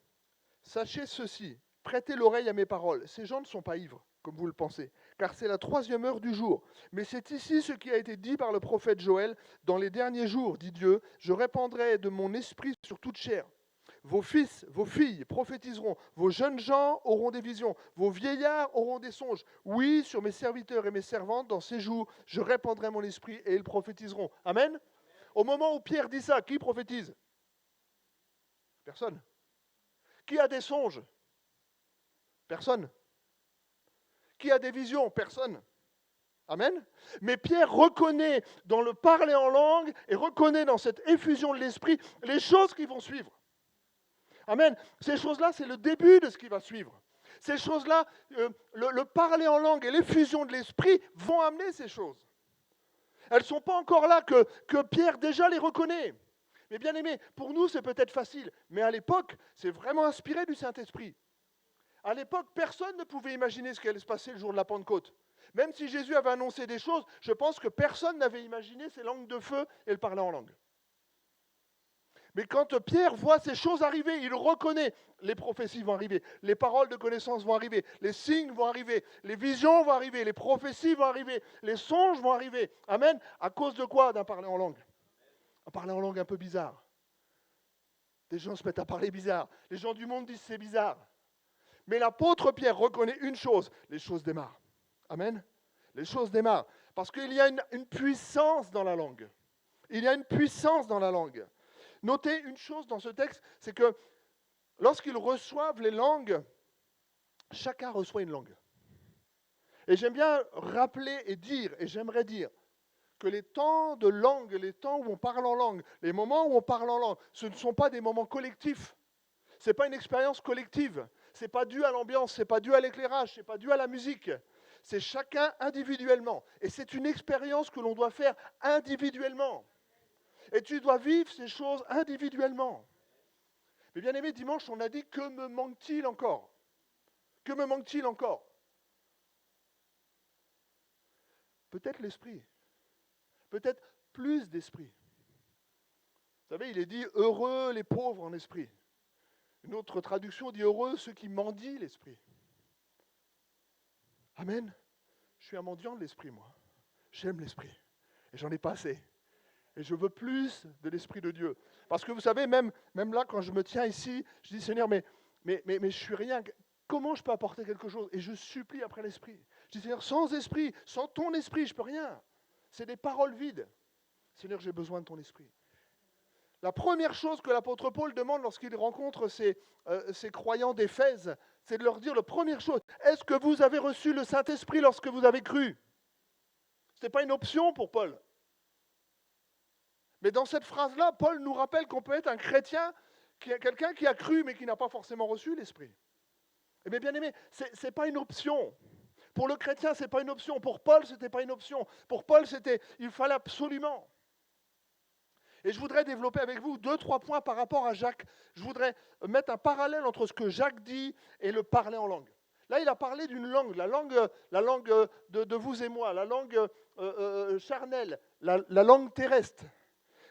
sachez ceci, prêtez l'oreille à mes paroles. Ces gens ne sont pas ivres, comme vous le pensez, car c'est la 3e heure du jour. Mais c'est ici ce qui a été dit par le prophète Joël. Dans les derniers jours, dit Dieu, je répandrai de mon esprit sur toute chair. Vos fils, vos filles prophétiseront, vos jeunes gens auront des visions, vos vieillards auront des songes. Oui, sur mes serviteurs et mes servantes, dans ces jours, je répandrai mon esprit et ils prophétiseront. Amen. Au moment où Pierre dit ça, qui prophétise? Personne. Qui a des songes? Personne. Qui a des visions? Personne. Amen. Mais Pierre reconnaît dans le parler en langue et reconnaît dans cette effusion de l'esprit les choses qui vont suivre. Amen. Ces choses-là, c'est le début de ce qui va suivre. Ces choses-là, le parler en langue et l'effusion de l'esprit vont amener ces choses. Elles ne sont pas encore là que Pierre déjà les reconnaît. Mais bien aimé, pour nous, c'est peut-être facile. Mais à l'époque, c'est vraiment inspiré du Saint-Esprit. À l'époque, personne ne pouvait imaginer ce qui allait se passer le jour de la Pentecôte. Même si Jésus avait annoncé des choses, je pense que personne n'avait imaginé ces langues de feu et le parler en langue. Mais quand Pierre voit ces choses arriver, il reconnaît, les prophéties vont arriver, les paroles de connaissance vont arriver, les signes vont arriver, les visions vont arriver, les prophéties vont arriver, les songes vont arriver. Amen. À cause de quoi? D'un parler en langue. Un parler en langue un peu bizarre. Des gens se mettent à parler bizarre. Les gens du monde disent c'est bizarre. Mais l'apôtre Pierre reconnaît une chose, les choses démarrent. Amen. Les choses démarrent. Parce qu'il y a une puissance dans la langue. Il y a une puissance dans la langue. Notez une chose dans ce texte, c'est que lorsqu'ils reçoivent les langues, chacun reçoit une langue. Et j'aime bien rappeler et dire, et j'aimerais dire, que les temps de langue, les temps où on parle en langue, les moments où on parle en langue, ce ne sont pas des moments collectifs. Ce n'est pas une expérience collective. Ce n'est pas dû à l'ambiance, ce n'est pas dû à l'éclairage, ce n'est pas dû à la musique. C'est chacun individuellement. Et c'est une expérience que l'on doit faire individuellement. Et tu dois vivre ces choses individuellement. Mais bien aimé, dimanche, on a dit, que me manque-t-il encore? Que me manque-t-il encore? Peut-être l'esprit. Peut-être plus d'esprit. Vous savez, il est dit, heureux les pauvres en esprit. Une autre traduction dit, heureux ceux qui mendient l'esprit. Amen. Je suis un mendiant de l'esprit, moi. J'aime l'esprit. Et j'en ai pas assez. Et je veux plus de l'Esprit de Dieu. Parce que vous savez, même là, quand je me tiens ici, je dis, Seigneur, mais je suis rien. Comment je peux apporter quelque chose? Et je supplie après l'Esprit. Je dis, Seigneur, sans Esprit, sans ton Esprit, je ne peux rien. C'est des paroles vides. Seigneur, j'ai besoin de ton Esprit. La première chose que l'apôtre Paul demande lorsqu'il rencontre ces croyants d'Éphèse, c'est de leur dire, la première chose, est-ce que vous avez reçu le Saint-Esprit lorsque vous avez cru? Ce n'est pas une option pour Paul. Mais dans cette phrase-là, Paul nous rappelle qu'on peut être un chrétien, quelqu'un qui a cru mais qui n'a pas forcément reçu l'Esprit. Eh bien, bien aimé, ce n'est pas une option. Pour le chrétien, ce n'est pas une option. Pour Paul, ce n'était pas une option. Pour Paul, il fallait absolument. Et je voudrais développer avec vous 2-3 points par rapport à Jacques. Je voudrais mettre un parallèle entre ce que Jacques dit et le parler en langue. Là, il a parlé d'une langue, la langue de vous et moi, la langue charnelle, la langue terrestre.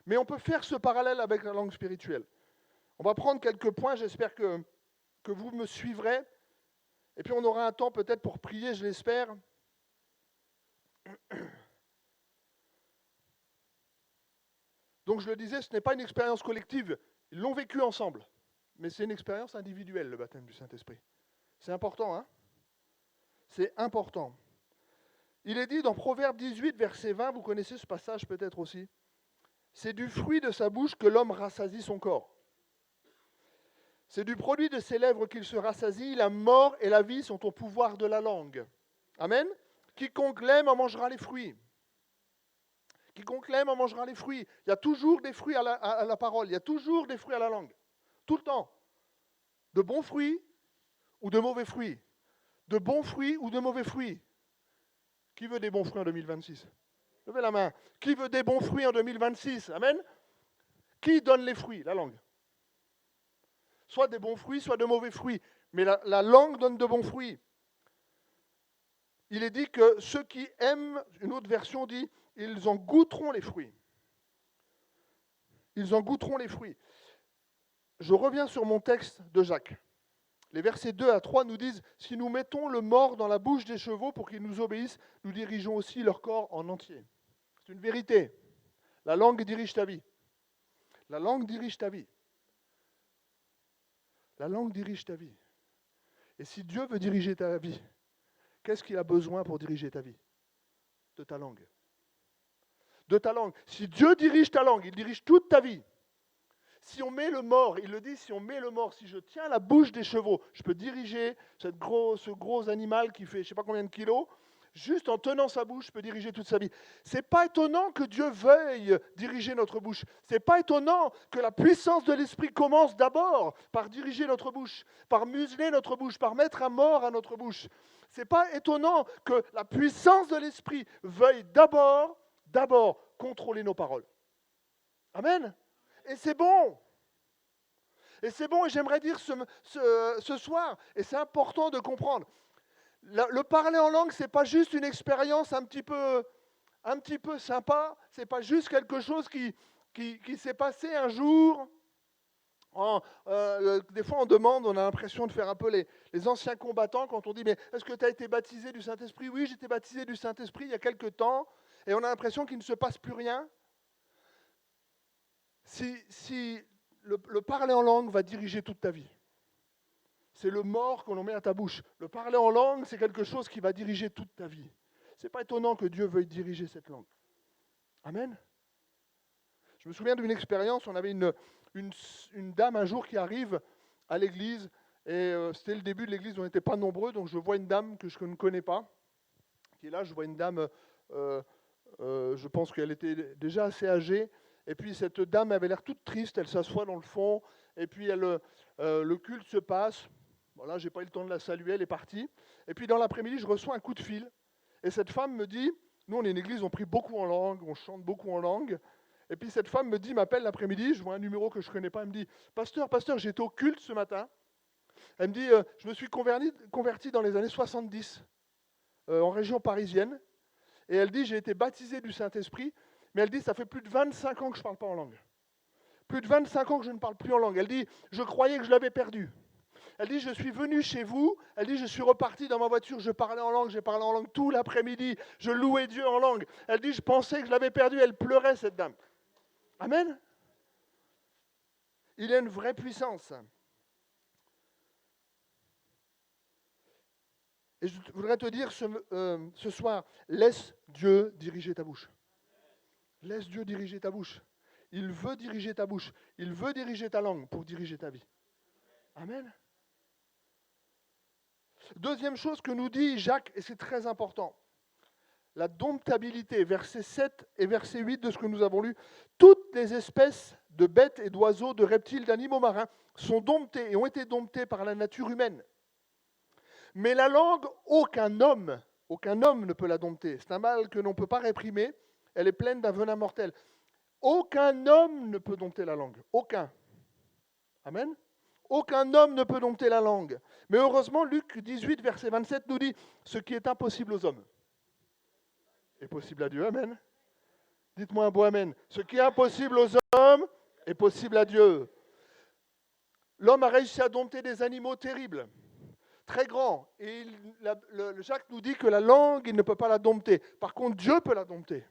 Mais on peut faire ce parallèle avec la langue spirituelle. On va prendre quelques points, j'espère que vous me suivrez. Et puis on aura un temps peut-être pour prier, je l'espère. Donc je le disais, ce n'est pas une expérience collective. Ils l'ont vécu ensemble. Mais c'est une expérience individuelle, le baptême du Saint-Esprit. C'est important, hein? C'est important. Il est dit dans Proverbe 18, verset 20, vous connaissez ce passage peut-être aussi. C'est du fruit de sa bouche que l'homme rassasie son corps. C'est du produit de ses lèvres qu'il se rassasie. La mort et la vie sont au pouvoir de la langue. Amen. Quiconque l'aime en mangera les fruits. Quiconque l'aime en mangera les fruits. Il y a toujours des fruits à la parole. Il y a toujours des fruits à la langue. Tout le temps. De bons fruits ou de mauvais fruits. De bons fruits ou de mauvais fruits. Qui veut des bons fruits en 2026? Levez la main. Qui veut des bons fruits en 2026? Amen. Qui donne les fruits? La langue. Soit des bons fruits, soit de mauvais fruits. Mais la langue donne de bons fruits. Il est dit que ceux qui aiment, une autre version dit, ils en goûteront les fruits. Ils en goûteront les fruits. Je reviens sur mon texte de Jacques. Les versets 2 à 3 nous disent, « Si nous mettons le mors dans la bouche des chevaux pour qu'ils nous obéissent, nous dirigeons aussi leur corps en entier. » C'est une vérité. La langue dirige ta vie. La langue dirige ta vie. La langue dirige ta vie. Et si Dieu veut diriger ta vie, qu'est-ce qu'il a besoin pour diriger ta vie? De ta langue. De ta langue. Si Dieu dirige ta langue, il dirige toute ta vie. Si on met le mors, il le dit, si on met le mors, si je tiens la bouche des chevaux, je peux diriger ce gros animal qui fait je ne sais pas combien de kilos, juste en tenant sa bouche, je peux diriger toute sa vie. Ce n'est pas étonnant que Dieu veuille diriger notre bouche. Ce n'est pas étonnant que la puissance de l'Esprit commence d'abord par diriger notre bouche, par museler notre bouche, par mettre un mort à notre bouche. Ce n'est pas étonnant que la puissance de l'Esprit veuille d'abord contrôler nos paroles. Amen. Et c'est bon. Et c'est bon, et j'aimerais dire ce soir, et c'est important de comprendre, le parler en langue, ce n'est pas juste une expérience un petit peu sympa, ce n'est pas juste quelque chose qui s'est passé un jour. Des fois, on demande, on a l'impression de faire un peu les anciens combattants quand on dit « Mais est-ce que tu as été baptisé du Saint-Esprit ?» Oui, j'ai été baptisé du Saint-Esprit il y a quelque temps, et on a l'impression qu'il ne se passe plus rien. Si le parler en langue va diriger toute ta vie, c'est le mort que l'on met à ta bouche. Le parler en langue, c'est quelque chose qui va diriger toute ta vie. Ce n'est pas étonnant que Dieu veuille diriger cette langue. Amen. Je me souviens d'une expérience, on avait une dame un jour qui arrive à l'église, et c'était le début de l'église, on n'était pas nombreux, donc je vois une dame que je ne connais pas, qui est là, je vois une dame, je pense qu'elle était déjà assez âgée, et puis cette dame avait l'air toute triste, elle s'assoit dans le fond, et puis le culte se passe. Voilà, je n'ai pas eu le temps de la saluer, elle est partie. Et puis dans l'après-midi, je reçois un coup de fil. Et cette femme me dit, nous on est une église, on prie beaucoup en langue, on chante beaucoup en langue. Et puis cette femme m'appelle l'après-midi, je vois un numéro que je ne connais pas, elle me dit, pasteur, j'étais au culte ce matin. Elle me dit, je me suis converti dans les années 70, en région parisienne. Et elle dit, j'ai été baptisé du Saint-Esprit. Mais elle dit, ça fait plus de 25 ans que je ne parle pas en langue. Plus de 25 ans que je ne parle plus en langue. Elle dit, je croyais que je l'avais perdu. Elle dit, je suis venu chez vous. Elle dit, je suis reparti dans ma voiture. Je parlais en langue. J'ai parlé en langue tout l'après-midi. Je louais Dieu en langue. Elle dit, je pensais que je l'avais perdu. Elle pleurait, cette dame. Amen. Il y a une vraie puissance. Et je voudrais te dire ce soir, laisse Dieu diriger ta bouche. Laisse Dieu diriger ta bouche. Il veut diriger ta bouche. Il veut diriger ta langue pour diriger ta vie. Amen. Deuxième chose que nous dit Jacques, et c'est très important, la domptabilité, versets 7 et verset 8 de ce que nous avons lu. Toutes les espèces de bêtes et d'oiseaux, de reptiles, d'animaux marins sont domptées et ont été domptées par la nature humaine. Mais la langue, aucun homme ne peut la dompter. C'est un mal que l'on ne peut pas réprimer. Elle est pleine d'un venin mortel. Aucun homme ne peut dompter la langue. Aucun. Amen. Aucun homme ne peut dompter la langue. Mais heureusement, Luc 18, verset 27 nous dit « Ce qui est impossible aux hommes est possible à Dieu. » Amen. Dites-moi un beau amen. Ce qui est impossible aux hommes est possible à Dieu. L'homme a réussi à dompter des animaux terribles, très grands. Et Jacques nous dit que la langue, il ne peut pas la dompter. Par contre, Dieu peut la dompter.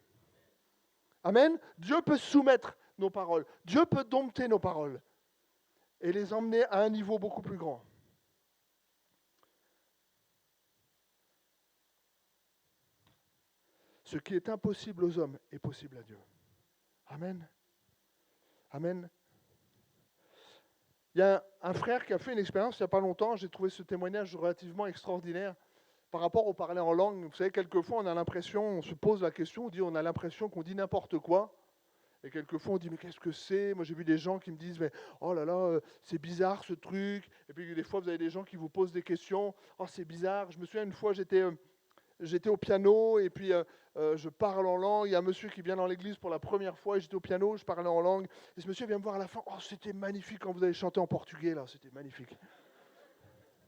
Amen. Dieu peut soumettre nos paroles. Dieu peut dompter nos paroles et les emmener à un niveau beaucoup plus grand. Ce qui est impossible aux hommes est possible à Dieu. Amen. Amen. Il y a un frère qui a fait une expérience il n'y a pas longtemps. J'ai trouvé ce témoignage relativement extraordinaire par rapport au parler en langue. Vous savez, quelquefois, on a l'impression, on se pose la question, on a l'impression qu'on dit n'importe quoi. Et quelquefois, on dit, mais qu'est-ce que c'est? Moi, j'ai vu des gens qui me disent, mais oh là là, c'est bizarre ce truc. Et puis, des fois, vous avez des gens qui vous posent des questions. Oh, c'est bizarre. Je me souviens, une fois, j'étais au piano et puis je parle en langue. Il y a un monsieur qui vient dans l'église pour la première fois et j'étais au piano, je parlais en langue. Et ce monsieur vient me voir à la fin. Oh, c'était magnifique quand vous avez chanté en portugais, là. C'était magnifique.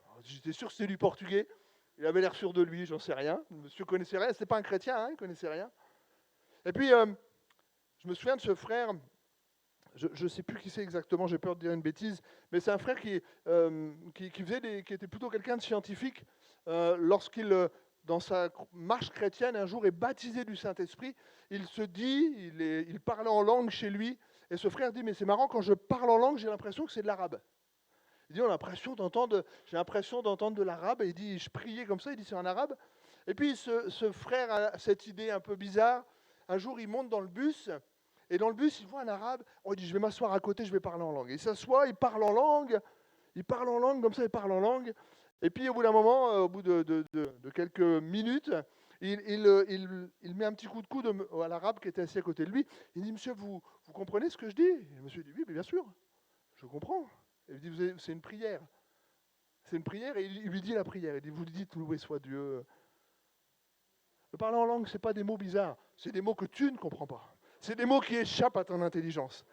Alors, j'étais sûr que c'était du portugais. Il avait l'air sûr de lui, j'en sais rien. Le monsieur connaissait rien. C'était pas un chrétien, hein, il connaissait rien. Et puis, je me souviens de ce frère. Je ne sais plus qui c'est exactement, j'ai peur de dire une bêtise, mais c'est un frère qui était plutôt quelqu'un de scientifique. Lorsqu'il, dans sa marche chrétienne, un jour est baptisé du Saint-Esprit, il parlait en langue chez lui, et ce frère dit, mais c'est marrant, quand je parle en langue, j'ai l'impression que c'est de l'arabe. Il dit, j'ai l'impression d'entendre de l'arabe, et il dit, je priais comme ça, il dit, c'est en arabe. Et puis ce frère a cette idée un peu bizarre, un jour il monte dans le bus, et dans le bus, il voit un arabe. Il dit, je vais m'asseoir à côté, je vais parler en langue. Il s'assoit, il parle en langue, comme ça, il parle en langue. Et puis, au bout d'un moment, au bout de quelques minutes, il met un petit coup de coude à l'arabe qui était assis à côté de lui. Il dit, monsieur, vous comprenez ce que je dis? Et le monsieur dit, oui, mais bien sûr, je comprends. Et il dit, c'est une prière. C'est une prière, et il lui dit la prière. Il dit, vous lui dites, loué soit Dieu. Le parler en langue, ce n'est pas des mots bizarres, c'est des mots que tu ne comprends pas. C'est des mots qui échappent à ton intelligence.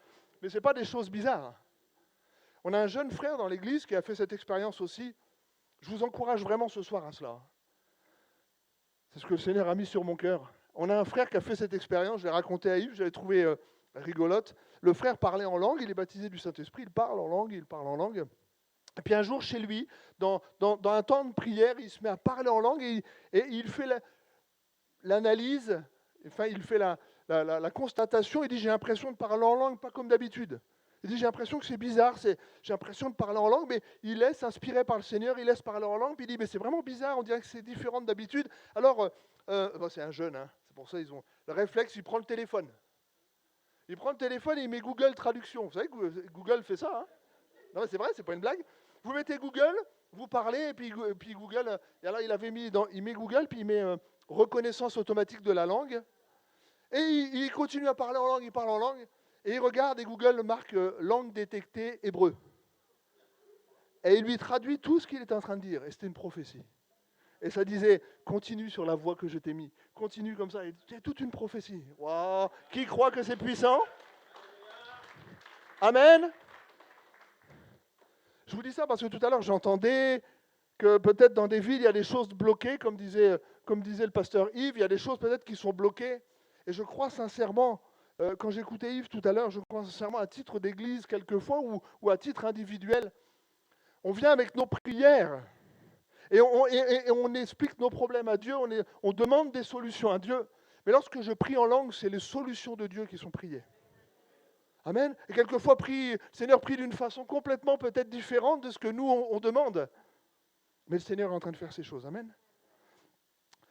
Mais ce n'est pas des choses bizarres. On a un jeune frère dans l'église qui a fait cette expérience aussi. Je vous encourage vraiment ce soir à cela. C'est ce que le Seigneur a mis sur mon cœur. On a un frère qui a fait cette expérience, je l'ai raconté à Yves, je l'ai trouvé rigolote. Le frère parlait en langue, il est baptisé du Saint-Esprit, il parle en langue. Et puis un jour, chez lui, dans un temps de prière, il se met à parler en langue et il fait l'analyse, enfin il fait la constatation, il dit, j'ai l'impression de parler en langue, pas comme d'habitude. Il dit, j'ai l'impression que c'est bizarre, j'ai l'impression de parler en langue, mais il laisse inspirer par le Seigneur, il laisse parler en langue, puis il dit, mais c'est vraiment bizarre, on dirait que c'est différent d'habitude. Alors, c'est un jeune, hein, c'est pour ça ils ont le réflexe, il prend le téléphone. Il prend le téléphone et il met Google Traduction. Vous savez que Google fait ça, hein? Non, mais c'est vrai, c'est pas une blague. Vous mettez Google, vous parlez, et puis Google, et alors il met Google, puis il met reconnaissance automatique de la langue, et il continue à parler en langue, il parle en langue, et il regarde, et Google marque langue détectée hébreu. Et il lui traduit tout ce qu'il est en train de dire, et c'était une prophétie. Et ça disait, continue sur la voie que je t'ai mis, continue comme ça, et c'est toute une prophétie. Wow. Qui croit que c'est puissant? Amen. Je vous dis ça parce que tout à l'heure, j'entendais que peut-être dans des villes, il y a des choses bloquées, comme disait le pasteur Yves, il y a des choses peut-être qui sont bloquées. Et je crois sincèrement, quand j'écoutais Yves tout à l'heure, je crois sincèrement à titre d'église quelquefois ou à titre individuel, on vient avec nos prières et on explique nos problèmes à Dieu, on demande des solutions à Dieu. Mais lorsque je prie en langue, c'est les solutions de Dieu qui sont priées. Amen. Et quelquefois, le Seigneur prie d'une façon complètement peut-être différente de ce que nous, on demande. Mais le Seigneur est en train de faire ces choses. Amen.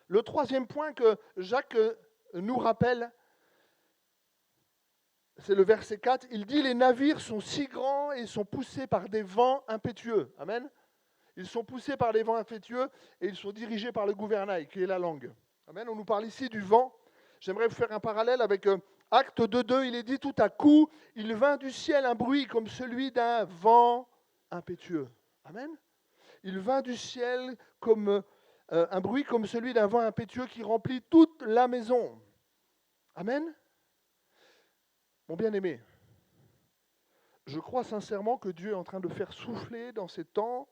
Le troisième point que Jacques nous rappelle, c'est le verset 4. Il dit, les navires sont si grands et sont poussés par des vents impétueux. Amen. Ils sont poussés par des vents impétueux et ils sont dirigés par le gouvernail, qui est la langue. Amen. On nous parle ici du vent. J'aimerais vous faire un parallèle avec Acte 2.2. Il est dit, tout à coup, il vint du ciel un bruit comme celui d'un vent impétueux. Amen. Il vint du ciel comme un bruit comme celui d'un vent impétueux qui remplit toute la maison. Amen. Mon bien-aimé, je crois sincèrement que Dieu est en train de faire souffler dans ces temps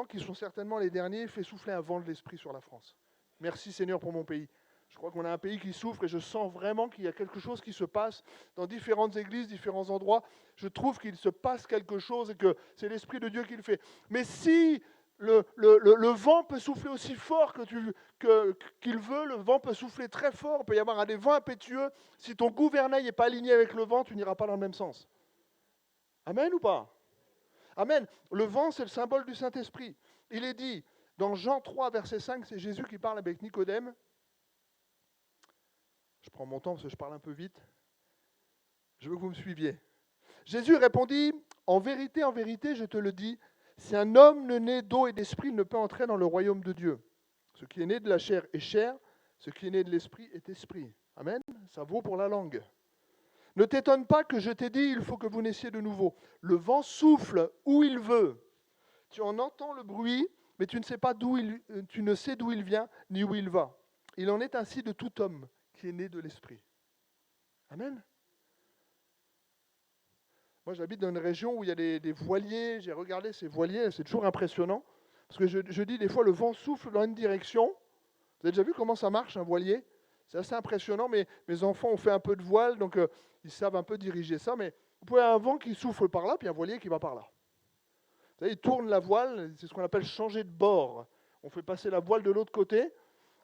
qui sont certainement les derniers, fait souffler un vent de l'Esprit sur la France. Merci Seigneur pour mon pays. Je crois qu'on a un pays qui souffre et je sens vraiment qu'il y a quelque chose qui se passe dans différentes églises, différents endroits. Je trouve qu'il se passe quelque chose et que c'est l'Esprit de Dieu qui le fait. Mais si le vent peut souffler aussi fort qu'il veut, le vent peut souffler très fort, il peut y avoir des vents impétueux. Si ton gouvernail n'est pas aligné avec le vent, tu n'iras pas dans le même sens. Amen ou pas? Amen. Le vent, c'est le symbole du Saint-Esprit. Il est dit, dans Jean 3, verset 5, c'est Jésus qui parle avec Nicodème. Je prends mon temps parce que je parle un peu vite. Je veux que vous me suiviez. Jésus répondit, en vérité, je te le dis, si un homme ne naît d'eau et d'esprit, il ne peut entrer dans le royaume de Dieu. Ce qui est né de la chair est chair, ce qui est né de l'esprit est esprit. Amen. Ça vaut pour la langue. Ne t'étonne pas que je t'ai dit, il faut que vous naissiez de nouveau. Le vent souffle où il veut. Tu en entends le bruit, mais tu ne sais d'où il vient, ni où il va. Il en est ainsi de tout homme qui est né de l'esprit. Amen. Moi, j'habite dans une région où il y a des voiliers. J'ai regardé ces voiliers, c'est toujours impressionnant. Parce que je dis des fois, le vent souffle dans une direction. Vous avez déjà vu comment ça marche, un voilier? C'est assez impressionnant, mais mes enfants ont fait un peu de voile, donc ils savent un peu diriger ça. Mais vous pouvez avoir un vent qui souffle par là, puis un voilier qui va par là. Vous savez, ils tournent la voile, c'est ce qu'on appelle changer de bord. On fait passer la voile de l'autre côté,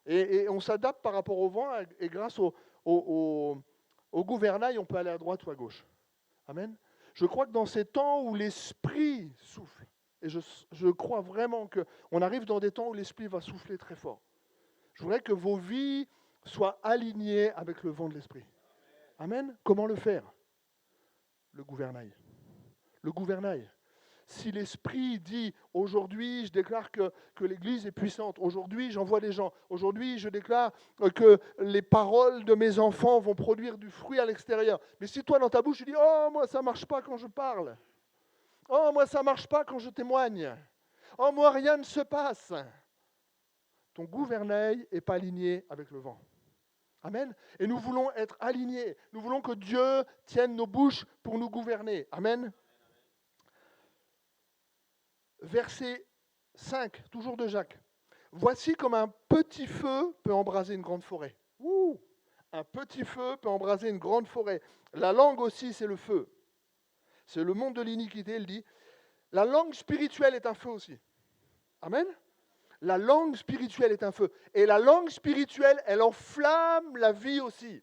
et on s'adapte par rapport au vent, et grâce au gouvernail, on peut aller à droite ou à gauche. Amen. Je crois que dans ces temps où l'Esprit souffle, et je crois vraiment qu'on arrive dans des temps où l'Esprit va souffler très fort. Je voudrais que vos vies soient alignées avec le vent de l'Esprit. Amen. Comment le faire? Le gouvernail. Le gouvernail. Si l'Esprit dit, aujourd'hui, je déclare que l'Église est puissante. Aujourd'hui, j'envoie des gens. Aujourd'hui, je déclare que les paroles de mes enfants vont produire du fruit à l'extérieur. Mais si toi, dans ta bouche, tu dis, oh, moi, ça ne marche pas quand je parle. Oh, moi, ça ne marche pas quand je témoigne. Oh, moi, rien ne se passe. Ton gouvernail n'est pas aligné avec le vent. Amen. Et nous voulons être alignés. Nous voulons que Dieu tienne nos bouches pour nous gouverner. Amen. Verset 5, toujours de Jacques. Voici comme un petit feu peut embraser une grande forêt. Ouh, un petit feu peut embraser une grande forêt. La langue aussi, c'est le feu. C'est le monde de l'iniquité, il dit. La langue spirituelle est un feu aussi. Amen. La langue spirituelle est un feu. Et la langue spirituelle, elle enflamme la vie aussi.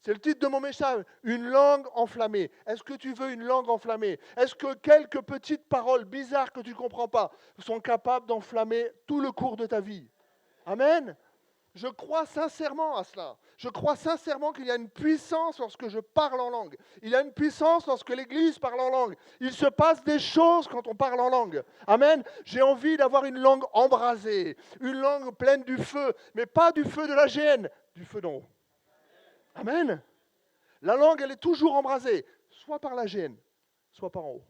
C'est le titre de mon message, une langue enflammée. Est-ce que tu veux une langue enflammée? Est-ce que quelques petites paroles bizarres que tu ne comprends pas sont capables d'enflammer tout le cours de ta vie? Amen. Je crois sincèrement à cela. Je crois sincèrement qu'il y a une puissance lorsque je parle en langue. Il y a une puissance lorsque l'Église parle en langue. Il se passe des choses quand on parle en langue. Amen. J'ai envie d'avoir une langue embrasée, une langue pleine du feu, mais pas du feu de la géhenne, du feu d'en haut. Amen. La langue, elle est toujours embrasée, soit par la géhenne, soit par en haut.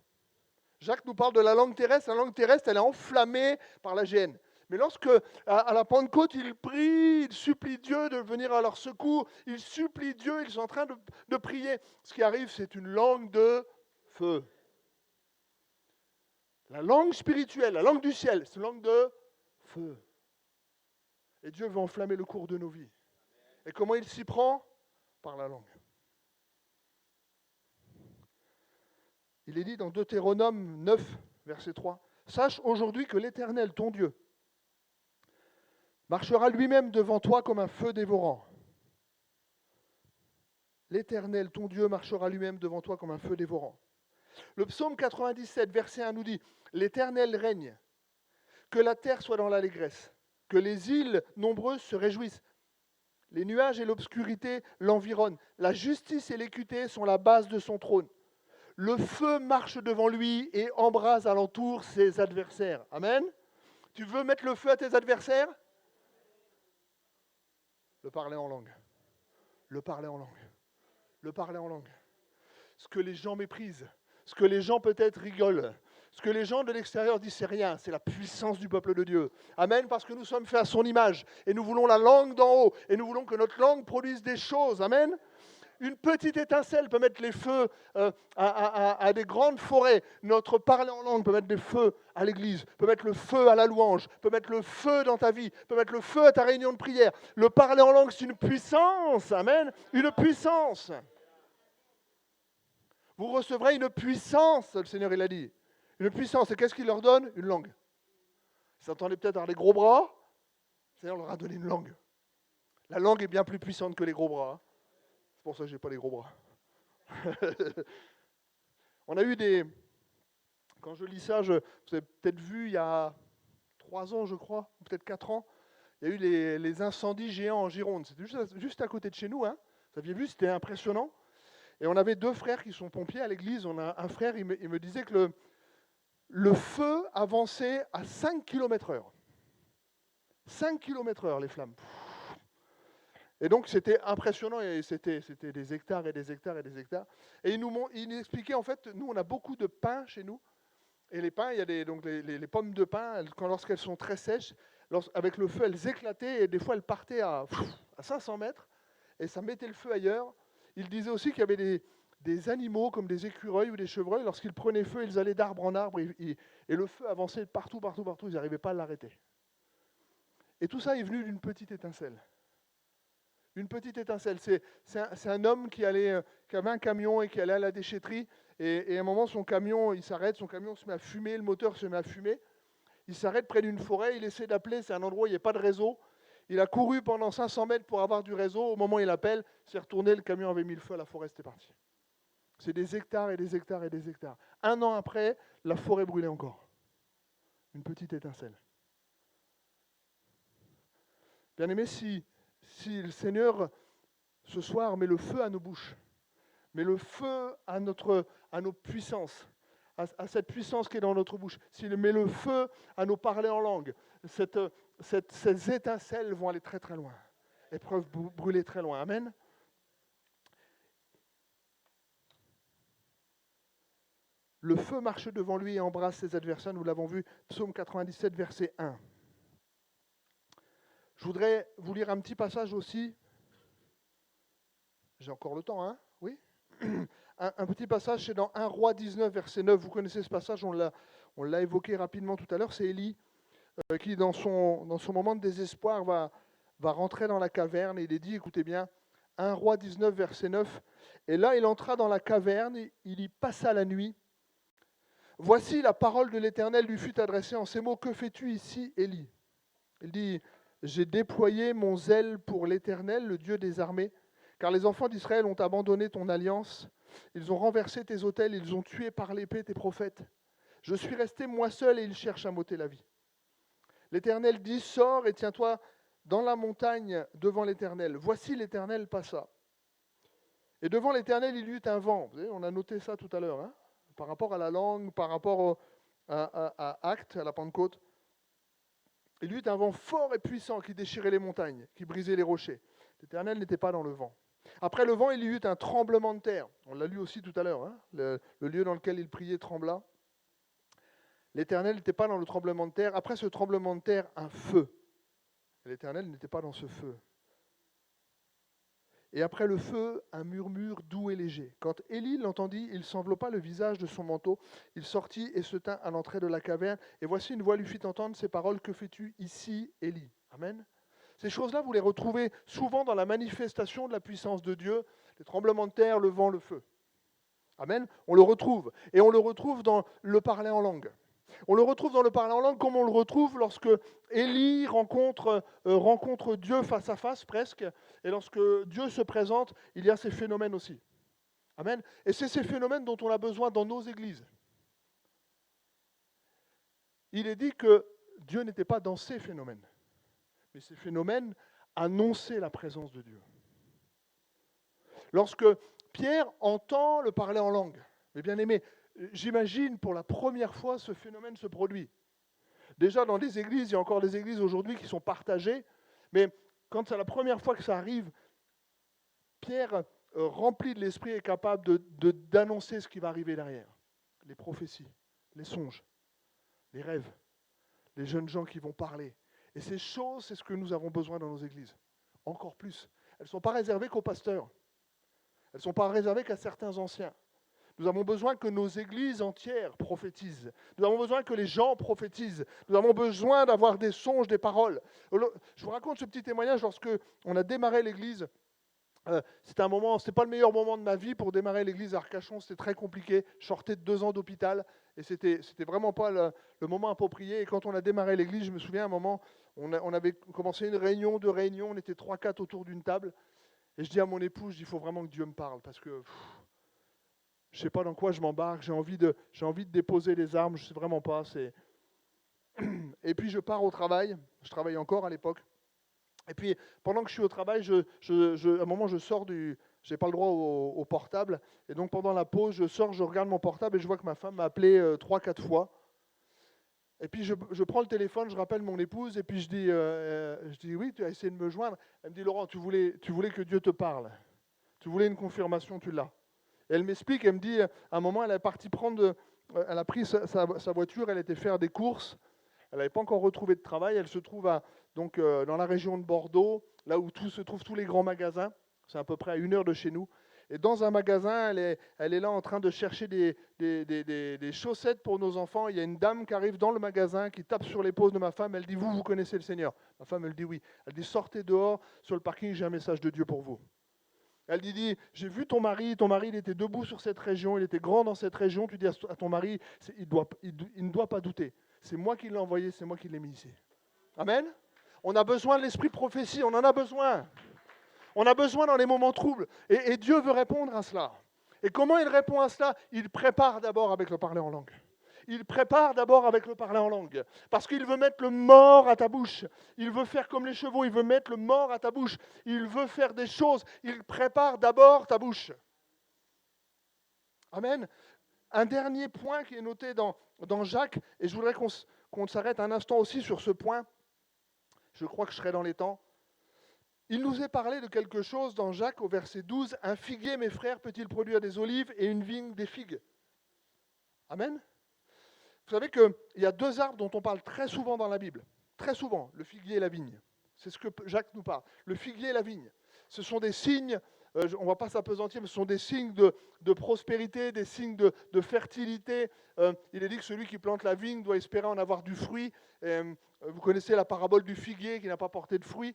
Jacques nous parle de la langue terrestre. La langue terrestre, elle est enflammée par la géhenne. Mais lorsque, à la Pentecôte, ils prient, ils supplient Dieu de venir à leur secours, ils supplient Dieu, ils sont en train de prier. Ce qui arrive, c'est une langue de feu. La langue spirituelle, la langue du ciel, c'est une langue de feu. Et Dieu veut enflammer le cours de nos vies. Et comment il s'y prend? Par la langue. Il est dit dans Deutéronome 9, verset 3, « Sache aujourd'hui que l'Éternel, ton Dieu, marchera lui-même devant toi comme un feu dévorant. » L'Éternel, ton Dieu, marchera lui-même devant toi comme un feu dévorant. Le psaume 97, verset 1 nous dit, « L'Éternel règne, que la terre soit dans l'allégresse, que les îles nombreuses se réjouissent. Les nuages et l'obscurité l'environnent. La justice et l'équité sont la base de son trône. Le feu marche devant lui et embrase alentour ses adversaires. » Amen. Tu veux mettre le feu à tes adversaires? Le parler en langue. Le parler en langue. Le parler en langue. Ce que les gens méprisent, ce que les gens peut-être rigolent, ce que les gens de l'extérieur disent, c'est rien, c'est la puissance du peuple de Dieu. Amen, parce que nous sommes faits à son image et nous voulons la langue d'en haut et nous voulons que notre langue produise des choses. Amen. Une petite étincelle peut mettre les feux à des grandes forêts. Notre parler en langue peut mettre des feux à l'église, peut mettre le feu à la louange, peut mettre le feu dans ta vie, peut mettre le feu à ta réunion de prière. Le parler en langue, c'est une puissance. Amen. Une puissance. Vous recevrez une puissance, le Seigneur, il a dit. Une puissance. Et qu'est-ce qu'il leur donne? Une langue. Ils s'attendaient peut-être à avoir des gros bras. Le Seigneur leur a donné une langue. La langue est bien plus puissante que les gros bras. C'est pour ça que je n'ai pas les gros bras. On a eu des... Quand je lis ça, vous avez peut-être vu il y a 3 ans, je crois, ou peut-être 4 ans, il y a eu les incendies géants en Gironde. C'était juste à côté de chez nous. Hein. Vous aviez vu, c'était impressionnant. Et on avait 2 frères qui sont pompiers à l'église. On a un frère, il me disait que le feu avançait à 5 km/h. 5 km/h, les flammes. Et donc, c'était impressionnant. Et c'était des hectares et des hectares et des hectares. Et il nous expliquait, en fait, nous, on a beaucoup de pins chez nous. Et les pins, il y a donc les pommes de pin, lorsqu'elles sont très sèches, avec le feu, elles éclataient. Et des fois, elles partaient à 500 mètres. Et ça mettait le feu ailleurs. Il disait aussi qu'il y avait des animaux comme des écureuils ou des chevreuils. Lorsqu'ils prenaient feu, ils allaient d'arbre en arbre et le feu avançait de partout. Ils n'arrivaient pas à l'arrêter. Et tout ça est venu d'une petite étincelle. Une petite étincelle. C'est un homme qui avait un camion et qui allait à la déchetterie. Et à un moment, son camion, il s'arrête, son camion se met à fumer, le moteur se met à fumer. Il s'arrête près d'une forêt, il essaie d'appeler, c'est un endroit où il n'y a pas de réseau. Il a couru pendant 500 mètres pour avoir du réseau. Au moment où il appelle, il s'est retourné, le camion avait mis le feu à la forêt, c'était parti. C'est des hectares et des hectares et des hectares. 1 an après, la forêt brûlait encore. Une petite étincelle. Bien aimé, si le Seigneur, ce soir, met le feu à nos bouches, met le feu à nos puissances, à cette puissance qui est dans notre bouche, s'il met le feu à nos parler en langue, ces étincelles vont aller très très loin. Elles peuvent brûler très loin. Amen. Le feu marche devant lui et embrasse ses adversaires. Nous l'avons vu, Psaume 97, verset 1. Je voudrais vous lire un petit passage aussi. J'ai encore le temps, hein? Oui. Un petit passage, c'est dans 1 Roi 19, verset 9. Vous connaissez ce passage, on l'a évoqué rapidement tout à l'heure. C'est Élie qui, dans son moment de désespoir, va rentrer dans la caverne. Et il est dit, écoutez bien, 1 Roi 19, verset 9. Et là, il entra dans la caverne, il y passa la nuit. Voici la parole de l'Éternel lui fut adressée en ces mots. Que fais-tu ici, Élie? Il dit, j'ai déployé mon zèle pour l'Éternel, le Dieu des armées, car les enfants d'Israël ont abandonné ton alliance. Ils ont renversé tes autels, ils ont tué par l'épée tes prophètes. Je suis resté moi seul et ils cherchent à m'ôter la vie. L'Éternel dit, sors et tiens-toi dans la montagne devant l'Éternel. Voici l'Éternel passa. Et devant l'Éternel, il y eut un vent. Vous savez, on a noté ça tout à l'heure, hein, par rapport à la langue, par rapport à Actes, à la Pentecôte. Il y eut un vent fort et puissant qui déchirait les montagnes, qui brisait les rochers. L'Éternel n'était pas dans le vent. Après le vent, il y eut un tremblement de terre. On l'a lu aussi tout à l'heure. Hein, le lieu dans lequel il priait trembla. L'Éternel n'était pas dans le tremblement de terre. Après ce tremblement de terre, un feu. L'Éternel n'était pas dans ce feu. Et après le feu, un murmure doux et léger. Quand Élie l'entendit, il s'enveloppa le visage de son manteau. Il sortit et se tint à l'entrée de la caverne. Et voici une voix lui fit entendre ces paroles. Que fais-tu ici, Élie? Amen. Ces choses-là, vous les retrouvez souvent dans la manifestation de la puissance de Dieu. Les tremblements de terre, le vent, le feu. Amen. On le retrouve. Et on le retrouve dans le parler en langue. On le retrouve dans le parler en langue comme on le retrouve lorsque Élie rencontre Dieu face à face presque. Et lorsque Dieu se présente, il y a ces phénomènes aussi. Amen. Et c'est ces phénomènes dont on a besoin dans nos églises. Il est dit que Dieu n'était pas dans ces phénomènes. Mais ces phénomènes annonçaient la présence de Dieu. Lorsque Pierre entend le parler en langue, mes bien-aimés, j'imagine pour la première fois ce phénomène se produit. Déjà dans des églises, il y a encore des églises aujourd'hui qui sont partagées, mais quand c'est la première fois que ça arrive, Pierre, rempli de l'Esprit, est capable d'annoncer ce qui va arriver derrière. Les prophéties, les songes, les rêves, les jeunes gens qui vont parler. Et ces choses, c'est ce que nous avons besoin dans nos églises. Encore plus. Elles ne sont pas réservées qu'aux pasteurs. Elles ne sont pas réservées qu'à certains anciens. Nous avons besoin que nos églises entières prophétisent. Nous avons besoin que les gens prophétisent. Nous avons besoin d'avoir des songes, des paroles. Je vous raconte ce petit témoignage lorsque on a démarré l'église. C'était pas le meilleur moment de ma vie pour démarrer l'église à Arcachon, c'était très compliqué. Je sortais de 2 ans d'hôpital et c'était vraiment pas le moment approprié. Et quand on a démarré l'église, je me souviens à un moment, on avait commencé une réunion, 2 réunions, on était 3-4 autour d'une table. Et je dis à mon épouse, il faut vraiment que Dieu me parle parce que je ne sais pas dans quoi je m'embarque, j'ai envie de déposer les armes, je ne sais vraiment pas. Et puis je pars au travail, je travaillais encore à l'époque. Et puis, pendant que je suis au travail, à un moment, je sors je n'ai pas le droit au portable. Et donc, pendant la pause, je sors, je regarde mon portable et je vois que ma femme m'a appelé 3-4 fois. Et puis, je prends le téléphone, je rappelle mon épouse et puis je dis oui, tu as essayé de me joindre. Elle me dit, Laurent, tu voulais que Dieu te parle. Tu voulais une confirmation, tu l'as. Et elle m'explique, elle me dit, à un moment, elle a pris sa voiture, elle était faire des courses. Elle n'avait pas encore retrouvé de travail. Elle se trouve dans la région de Bordeaux, là où se trouvent tous les grands magasins. C'est à peu près à 1 heure de chez nous. Et dans un magasin, elle est là en train de chercher des chaussettes pour nos enfants. Il y a une dame qui arrive dans le magasin, qui tape sur l'épaule de ma femme. Elle dit, vous connaissez le Seigneur? Ma femme, elle dit oui. Elle dit, sortez dehors, sur le parking, j'ai un message de Dieu pour vous. Elle dit, j'ai vu ton mari il était debout sur cette région, il était grand dans cette région. Tu dis à ton mari, il ne doit pas douter. C'est moi qui l'ai envoyé, c'est moi qui l'ai mis ici. Amen. On a besoin de l'esprit de prophétie, on en a besoin. On a besoin dans les moments troubles. Et Dieu veut répondre à cela. Et comment il répond à cela? Il prépare d'abord avec le parler en langue. Il prépare d'abord avec le parler en langue. Parce qu'il veut mettre le mort à ta bouche. Il veut faire comme les chevaux, il veut mettre le mort à ta bouche. Il veut faire des choses. Il prépare d'abord ta bouche. Amen. Un dernier point qui est noté dans Jacques, et je voudrais qu'on s'arrête un instant aussi sur ce point. Je crois que je serai dans les temps. Il nous est parlé de quelque chose dans Jacques au verset 12. Un figuier, mes frères, peut-il produire des olives et une vigne des figues? Amen. Vous savez qu'il y a 2 arbres dont on parle très souvent dans la Bible. Très souvent, le figuier et la vigne. C'est ce que Jacques nous parle. Le figuier et la vigne. Ce sont des signes, on ne va pas s'apesantir, mais ce sont des signes de prospérité, des signes de fertilité. Il est dit que celui qui plante la vigne doit espérer en avoir du fruit. Vous connaissez la parabole du figuier qui n'a pas porté de fruit.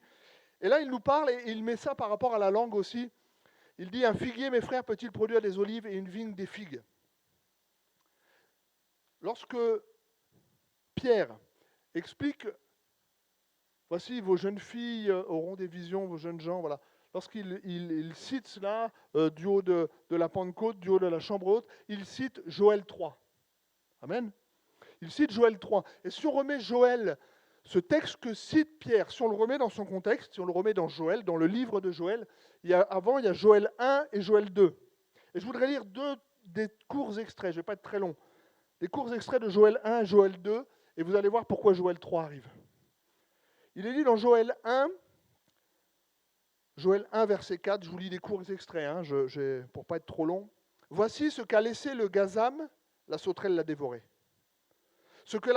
Et là, il nous parle et il met ça par rapport à la langue aussi. Il dit, un figuier, mes frères, peut-il produire des olives et une vigne des figues? Lorsque Pierre explique, voici vos jeunes filles auront des visions, vos jeunes gens, voilà. Lorsqu'il cite cela du haut de la Pentecôte, du haut de la chambre haute, il cite Joël 3. Amen. Il cite Joël 3. Et si on remet Joël, ce texte que cite Pierre, si on le remet dans son contexte, si on le remet dans Joël, dans le livre de Joël, avant il y a Joël 1 et Joël 2. Et je voudrais lire des courts extraits, je ne vais pas être très long. Des courts extraits de Joël 1 et Joël 2, et vous allez voir pourquoi Joël 3 arrive. Il est dit dans Joël 1, verset 4, je vous lis des courts extraits, pour ne pas être trop long. Voici ce qu'a laissé le gazam, la sauterelle l'a dévoré. Ce qu'a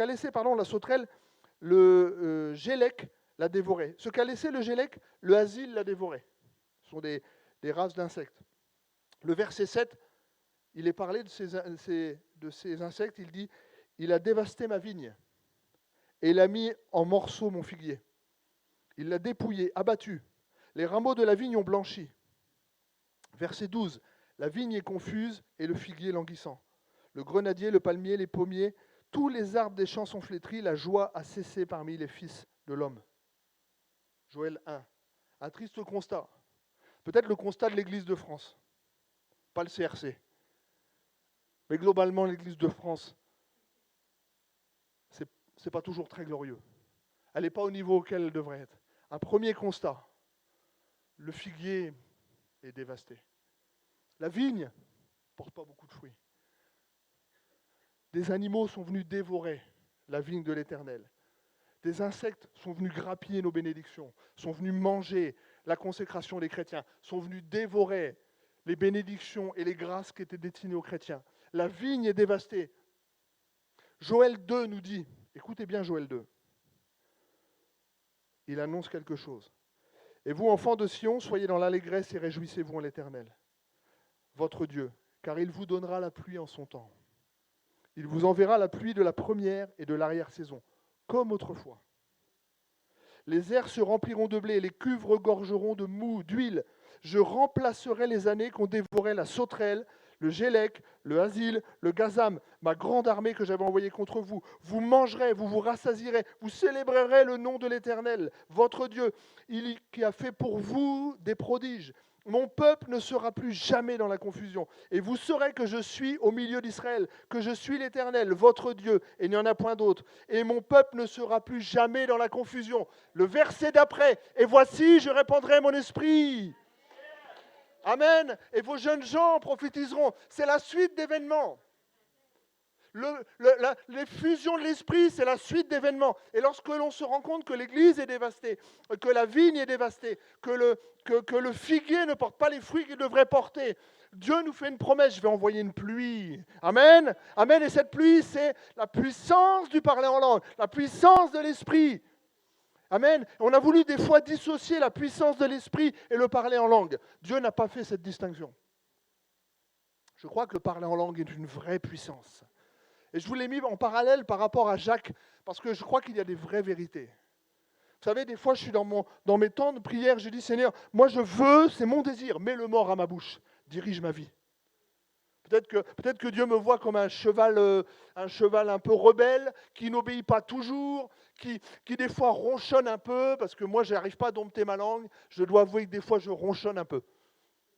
laissé la sauterelle, le gélec l'a dévoré. Ce qu'a laissé le gélec, le asile l'a dévoré. Ce sont des races d'insectes. Le verset 7, il est parlé de ces insectes, il dit « Il a dévasté ma vigne et il a mis en morceaux mon figuier. Il l'a dépouillé, abattu. Les rameaux de la vigne ont blanchi. » Verset 12, « La vigne est confuse et le figuier languissant. Le grenadier, le palmier, les pommiers, tous les arbres des champs sont flétris, la joie a cessé parmi les fils de l'homme. » Joël 1. Un triste constat. Peut-être le constat de l'Église de France, pas le CRC. Mais globalement, l'Église de France, ce n'est pas toujours très glorieux. Elle n'est pas au niveau auquel elle devrait être. Un premier constat, le figuier est dévasté. La vigne ne porte pas beaucoup de fruits. Des animaux sont venus dévorer la vigne de l'Éternel. Des insectes sont venus grappiller nos bénédictions, sont venus manger la consécration des chrétiens, sont venus dévorer les bénédictions et les grâces qui étaient destinées aux chrétiens. La vigne est dévastée. Joël 2 nous dit, écoutez bien Joël 2, il annonce quelque chose. Et vous, enfants de Sion, soyez dans l'allégresse et réjouissez-vous en l'Éternel, votre Dieu, car il vous donnera la pluie en son temps. Il vous enverra la pluie de la première et de l'arrière-saison, comme autrefois. Les airs se rempliront de blé, les cuves regorgeront de mou, d'huile. Je remplacerai les années qu'ont dévoré la sauterelle, le gélec, le asile, le gazam, ma grande armée que j'avais envoyée contre vous. Vous mangerez, vous vous rassasierez, vous célébrerez le nom de l'Éternel, votre Dieu, qui a fait pour vous des prodiges. Mon peuple ne sera plus jamais dans la confusion. Et vous saurez que je suis au milieu d'Israël, que je suis l'Éternel, votre Dieu, et il n'y en a point d'autre. Et mon peuple ne sera plus jamais dans la confusion. Le verset d'après, et voici, je répandrai mon esprit. Amen. Et vos jeunes gens prophétiseront. C'est la suite d'événements. Les fusions de l'esprit, c'est la suite d'événements. Et lorsque l'on se rend compte que l'église est dévastée, que la vigne est dévastée, que le figuier ne porte pas les fruits qu'il devrait porter, Dieu nous fait une promesse, je vais envoyer une pluie. Amen. Amen. Et cette pluie, c'est la puissance du parler en langue, la puissance de l'esprit. Amen. On a voulu des fois dissocier la puissance de l'esprit et le parler en langue. Dieu n'a pas fait cette distinction. Je crois que le parler en langue est une vraie puissance. Et je vous l'ai mis en parallèle par rapport à Jacques, parce que je crois qu'il y a des vraies vérités. Vous savez, des fois, je suis dans mes temps de prière, je dis, Seigneur, moi je veux, c'est mon désir, mets le mort à ma bouche, dirige ma vie. Peut-être que Dieu me voit comme un cheval un peu rebelle, qui n'obéit pas toujours, qui des fois ronchonne un peu, parce que moi, je n'arrive pas à dompter ma langue. Je dois avouer que des fois, je ronchonne un peu.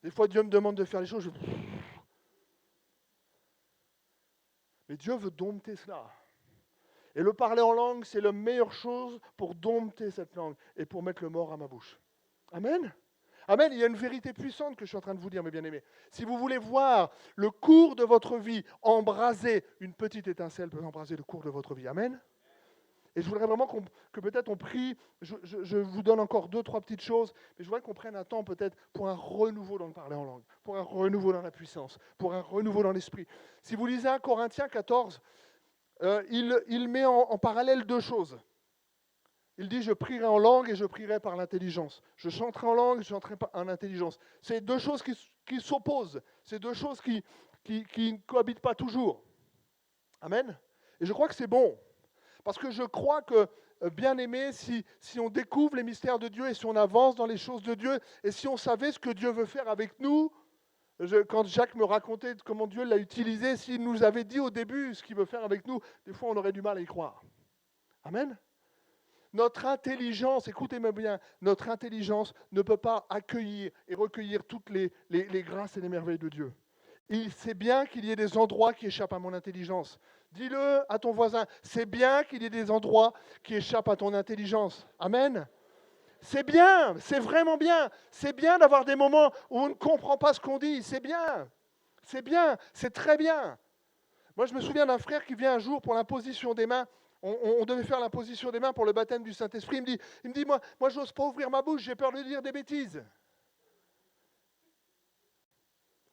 Des fois, Dieu me demande de faire les choses, Mais Dieu veut dompter cela. Et le parler en langue, c'est la meilleure chose pour dompter cette langue et pour mettre le mort à ma bouche. Amen. Amen. Il y a une vérité puissante que je suis en train de vous dire, mes bien-aimés. Si vous voulez voir le cours de votre vie embraser, une petite étincelle peut embraser le cours de votre vie. Amen. Et je voudrais vraiment que peut-être on prie, je vous donne encore 2-3 petites choses, mais je voudrais qu'on prenne un temps peut-être pour un renouveau dans le parler en langue, pour un renouveau dans la puissance, pour un renouveau dans l'esprit. Si vous lisez 1 Corinthiens 14, il met en parallèle 2 choses. Il dit, je prierai en langue et je prierai par l'intelligence. Je chanterai en langue et je chanterai en intelligence. C'est 2 choses qui s'opposent. C'est 2 choses qui ne cohabitent pas toujours. Amen. Et je crois que c'est bon. Parce que je crois que, bien aimé, si on découvre les mystères de Dieu et si on avance dans les choses de Dieu, et si on savait ce que Dieu veut faire avec nous, quand Jacques me racontait comment Dieu l'a utilisé, s'il nous avait dit au début ce qu'il veut faire avec nous, des fois on aurait du mal à y croire. Amen. Notre intelligence, écoutez-moi bien, notre intelligence ne peut pas accueillir et recueillir toutes les grâces et les merveilles de Dieu. Il sait bien qu'il y ait des endroits qui échappent à mon intelligence. Dis-le à ton voisin, c'est bien qu'il y ait des endroits qui échappent à ton intelligence. Amen. C'est bien, c'est vraiment bien. C'est bien d'avoir des moments où on ne comprend pas ce qu'on dit. C'est bien, c'est très bien. Moi, je me souviens d'un frère qui vient un jour pour l'imposition des mains. On devait faire l'imposition des mains pour le baptême du Saint-Esprit. Il me dit, moi, je n'ose pas ouvrir ma bouche, j'ai peur de dire des bêtises.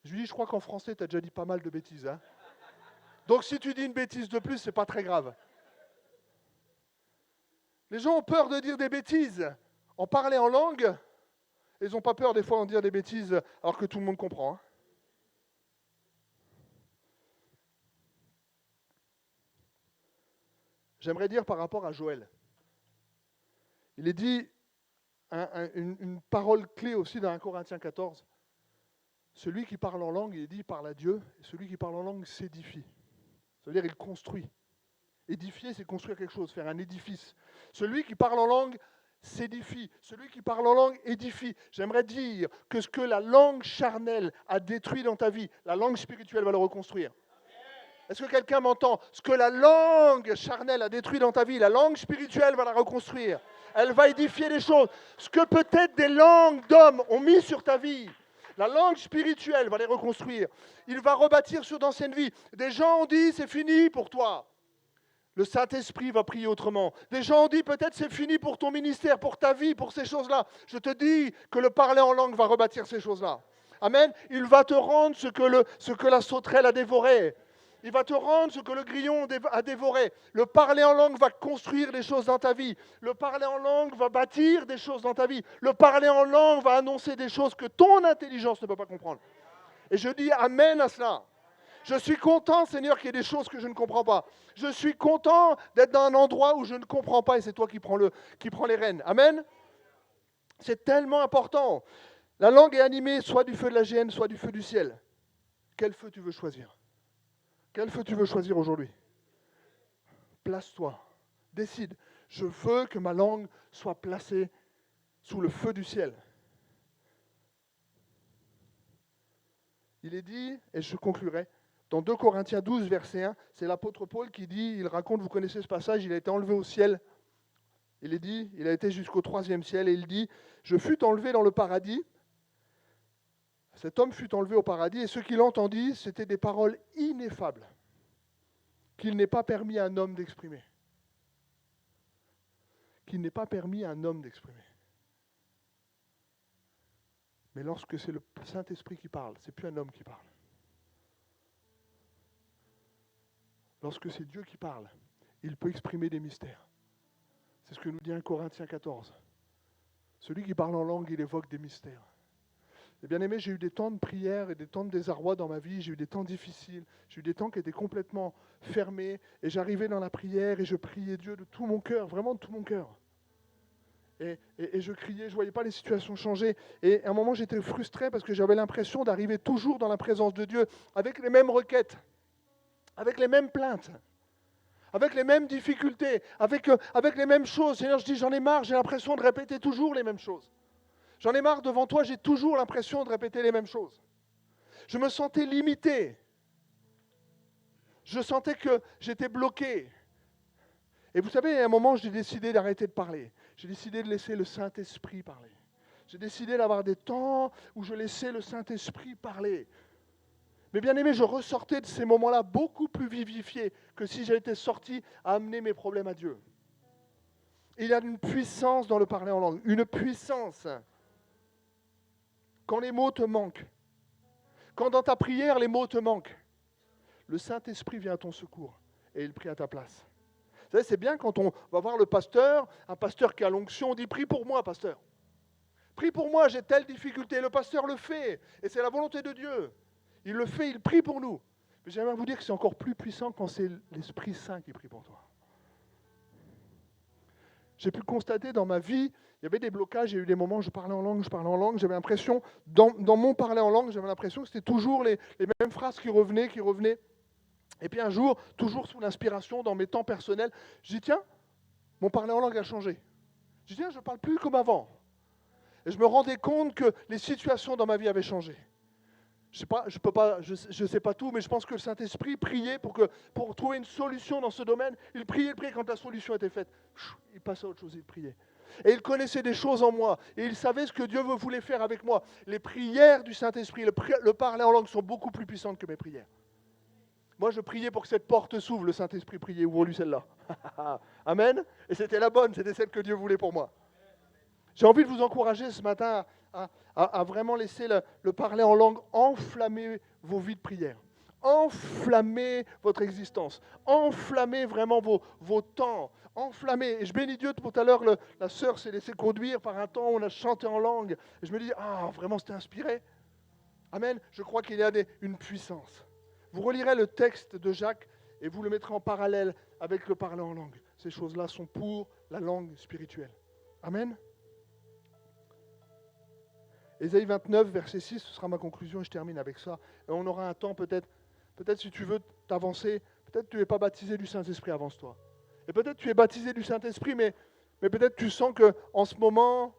Je lui dis, je crois qu'en français, tu as déjà dit pas mal de bêtises. Hein. Donc, si tu dis une bêtise de plus, ce n'est pas très grave. Les gens ont peur de dire des bêtises. En parler en langue, ils n'ont pas peur des fois d'en dire des bêtises alors que tout le monde comprend. Hein. J'aimerais dire par rapport à Joël. Il est dit une parole clé aussi dans 1 Corinthiens 14. Celui qui parle en langue, il est dit, parle à Dieu. Et celui qui parle en langue s'édifie. Ça veut dire il construit. Édifier, c'est construire quelque chose, faire un édifice. Celui qui parle en langue s'édifie. Celui qui parle en langue édifie. J'aimerais dire que ce que la langue charnelle a détruit dans ta vie, la langue spirituelle va le reconstruire. Est-ce que quelqu'un m'entend? Ce que la langue charnelle a détruit dans ta vie, la langue spirituelle va la reconstruire. Elle va édifier les choses. Ce que peut-être des langues d'hommes ont mis sur ta vie, la langue spirituelle va les reconstruire. Il va rebâtir sur d'anciennes vies. Des gens ont dit, c'est fini pour toi. Le Saint-Esprit va prier autrement. Des gens ont dit, peut-être c'est fini pour ton ministère, pour ta vie, pour ces choses-là. Je te dis que le parler en langue va rebâtir ces choses-là. Amen. Il va te rendre ce que la sauterelle a dévoré. Il va te rendre ce que le grillon a dévoré. Le parler en langue va construire des choses dans ta vie. Le parler en langue va bâtir des choses dans ta vie. Le parler en langue va annoncer des choses que ton intelligence ne peut pas comprendre. Et je dis amen à cela. Je suis content, Seigneur, qu'il y ait des choses que je ne comprends pas. Je suis content d'être dans un endroit où je ne comprends pas et c'est toi qui prends les rênes. Amen. C'est tellement important. La langue est animée soit du feu de la géhenne, soit du feu du ciel. Quel feu tu veux choisir? Quel feu tu veux choisir aujourd'hui? Place-toi. Décide. Je veux que ma langue soit placée sous le feu du ciel. Il est dit, et je conclurai, dans 2 Corinthiens 12, verset 1, c'est l'apôtre Paul qui dit, il raconte, vous connaissez ce passage, il a été enlevé au ciel. Il est dit, il a été jusqu'au 3e ciel, et il dit, je fus enlevé dans le paradis. Cet homme fut enlevé au paradis, et ce qu'il entendit, c'était des paroles ineffables, qu'il n'est pas permis à un homme d'exprimer. Qu'il n'est pas permis à un homme d'exprimer. Mais lorsque c'est le Saint-Esprit qui parle, c'est plus un homme qui parle. Lorsque c'est Dieu qui parle, il peut exprimer des mystères. C'est ce que nous dit 1 Corinthiens 14. Celui qui parle en langue, il évoque des mystères. Et bien aimé, j'ai eu des temps de prière et des temps de désarroi dans ma vie, j'ai eu des temps difficiles, j'ai eu des temps qui étaient complètement fermés, et j'arrivais dans la prière et je priais Dieu de tout mon cœur, vraiment de tout mon cœur. Et je criais, je ne voyais pas les situations changer. Et à un moment, j'étais frustré parce que j'avais l'impression d'arriver toujours dans la présence de Dieu avec les mêmes requêtes, avec les mêmes plaintes, avec les mêmes difficultés, avec les mêmes choses. Seigneur, je dis, j'en ai marre, j'ai l'impression de répéter toujours les mêmes choses. J'en ai marre devant toi, j'ai toujours l'impression de répéter les mêmes choses. Je me sentais limité. Je sentais que j'étais bloqué. Et vous savez, à un moment, j'ai décidé d'arrêter de parler. J'ai décidé de laisser le Saint-Esprit parler. J'ai décidé d'avoir des temps où je laissais le Saint-Esprit parler. Mais bien aimé, je ressortais de ces moments-là beaucoup plus vivifié que si j'étais sorti à amener mes problèmes à Dieu. Il y a une puissance dans le parler en langue, une puissance. Quand les mots te manquent, quand dans ta prière les mots te manquent, le Saint-Esprit vient à ton secours et il prie à ta place. Vous savez, c'est bien quand on va voir le pasteur, un pasteur qui a l'onction, on dit « Prie pour moi, pasteur. Prie pour moi, j'ai telle difficulté. » Le pasteur le fait et c'est la volonté de Dieu. Il le fait, il prie pour nous. Mais j'aimerais vous dire que c'est encore plus puissant quand c'est l'Esprit Saint qui prie pour toi. J'ai pu constater dans ma vie, il y avait des blocages, il y a eu des moments où je parlais en langue, j'avais l'impression, dans mon parler en langue, j'avais l'impression que c'était toujours les mêmes phrases qui revenaient. Et puis un jour, toujours sous l'inspiration, dans mes temps personnels, je dis tiens, mon parler en langue a changé. Je dis tiens, je ne parle plus comme avant. Et je me rendais compte que les situations dans ma vie avaient changé. Je ne sais pas tout, mais je pense que le Saint-Esprit priait pour trouver une solution dans ce domaine. Il priait quand la solution était faite. Il passait à autre chose, il priait. Et il connaissait des choses en moi. Et il savait ce que Dieu voulait faire avec moi. Les prières du Saint-Esprit, le parler en langue sont beaucoup plus puissantes que mes prières. Moi, je priais pour que cette porte s'ouvre. Le Saint-Esprit priait, ouvre-lui celle-là. Amen. Et c'était la bonne, c'était celle que Dieu voulait pour moi. J'ai envie de vous encourager ce matin à vraiment laisser le parler en langue enflammer vos vies de prière. Enflammer votre existence. Enflammer vraiment vos temps. Enflammer. Et je bénis Dieu, tout à l'heure, la sœur s'est laissée conduire par un temps où on a chanté en langue. Et je me dis, vraiment, c'était inspiré. Amen. Je crois qu'il y a une puissance. Vous relirez le texte de Jacques et vous le mettrez en parallèle avec le parler en langue. Ces choses-là sont pour la langue spirituelle. Amen. Ésaïe 29, verset 6, ce sera ma conclusion et je termine avec ça. Et on aura un temps peut-être si tu veux t'avancer, peut-être tu n'es pas baptisé du Saint-Esprit, avance-toi. Et peut-être tu es baptisé du Saint-Esprit, mais peut-être tu sens qu'en ce moment,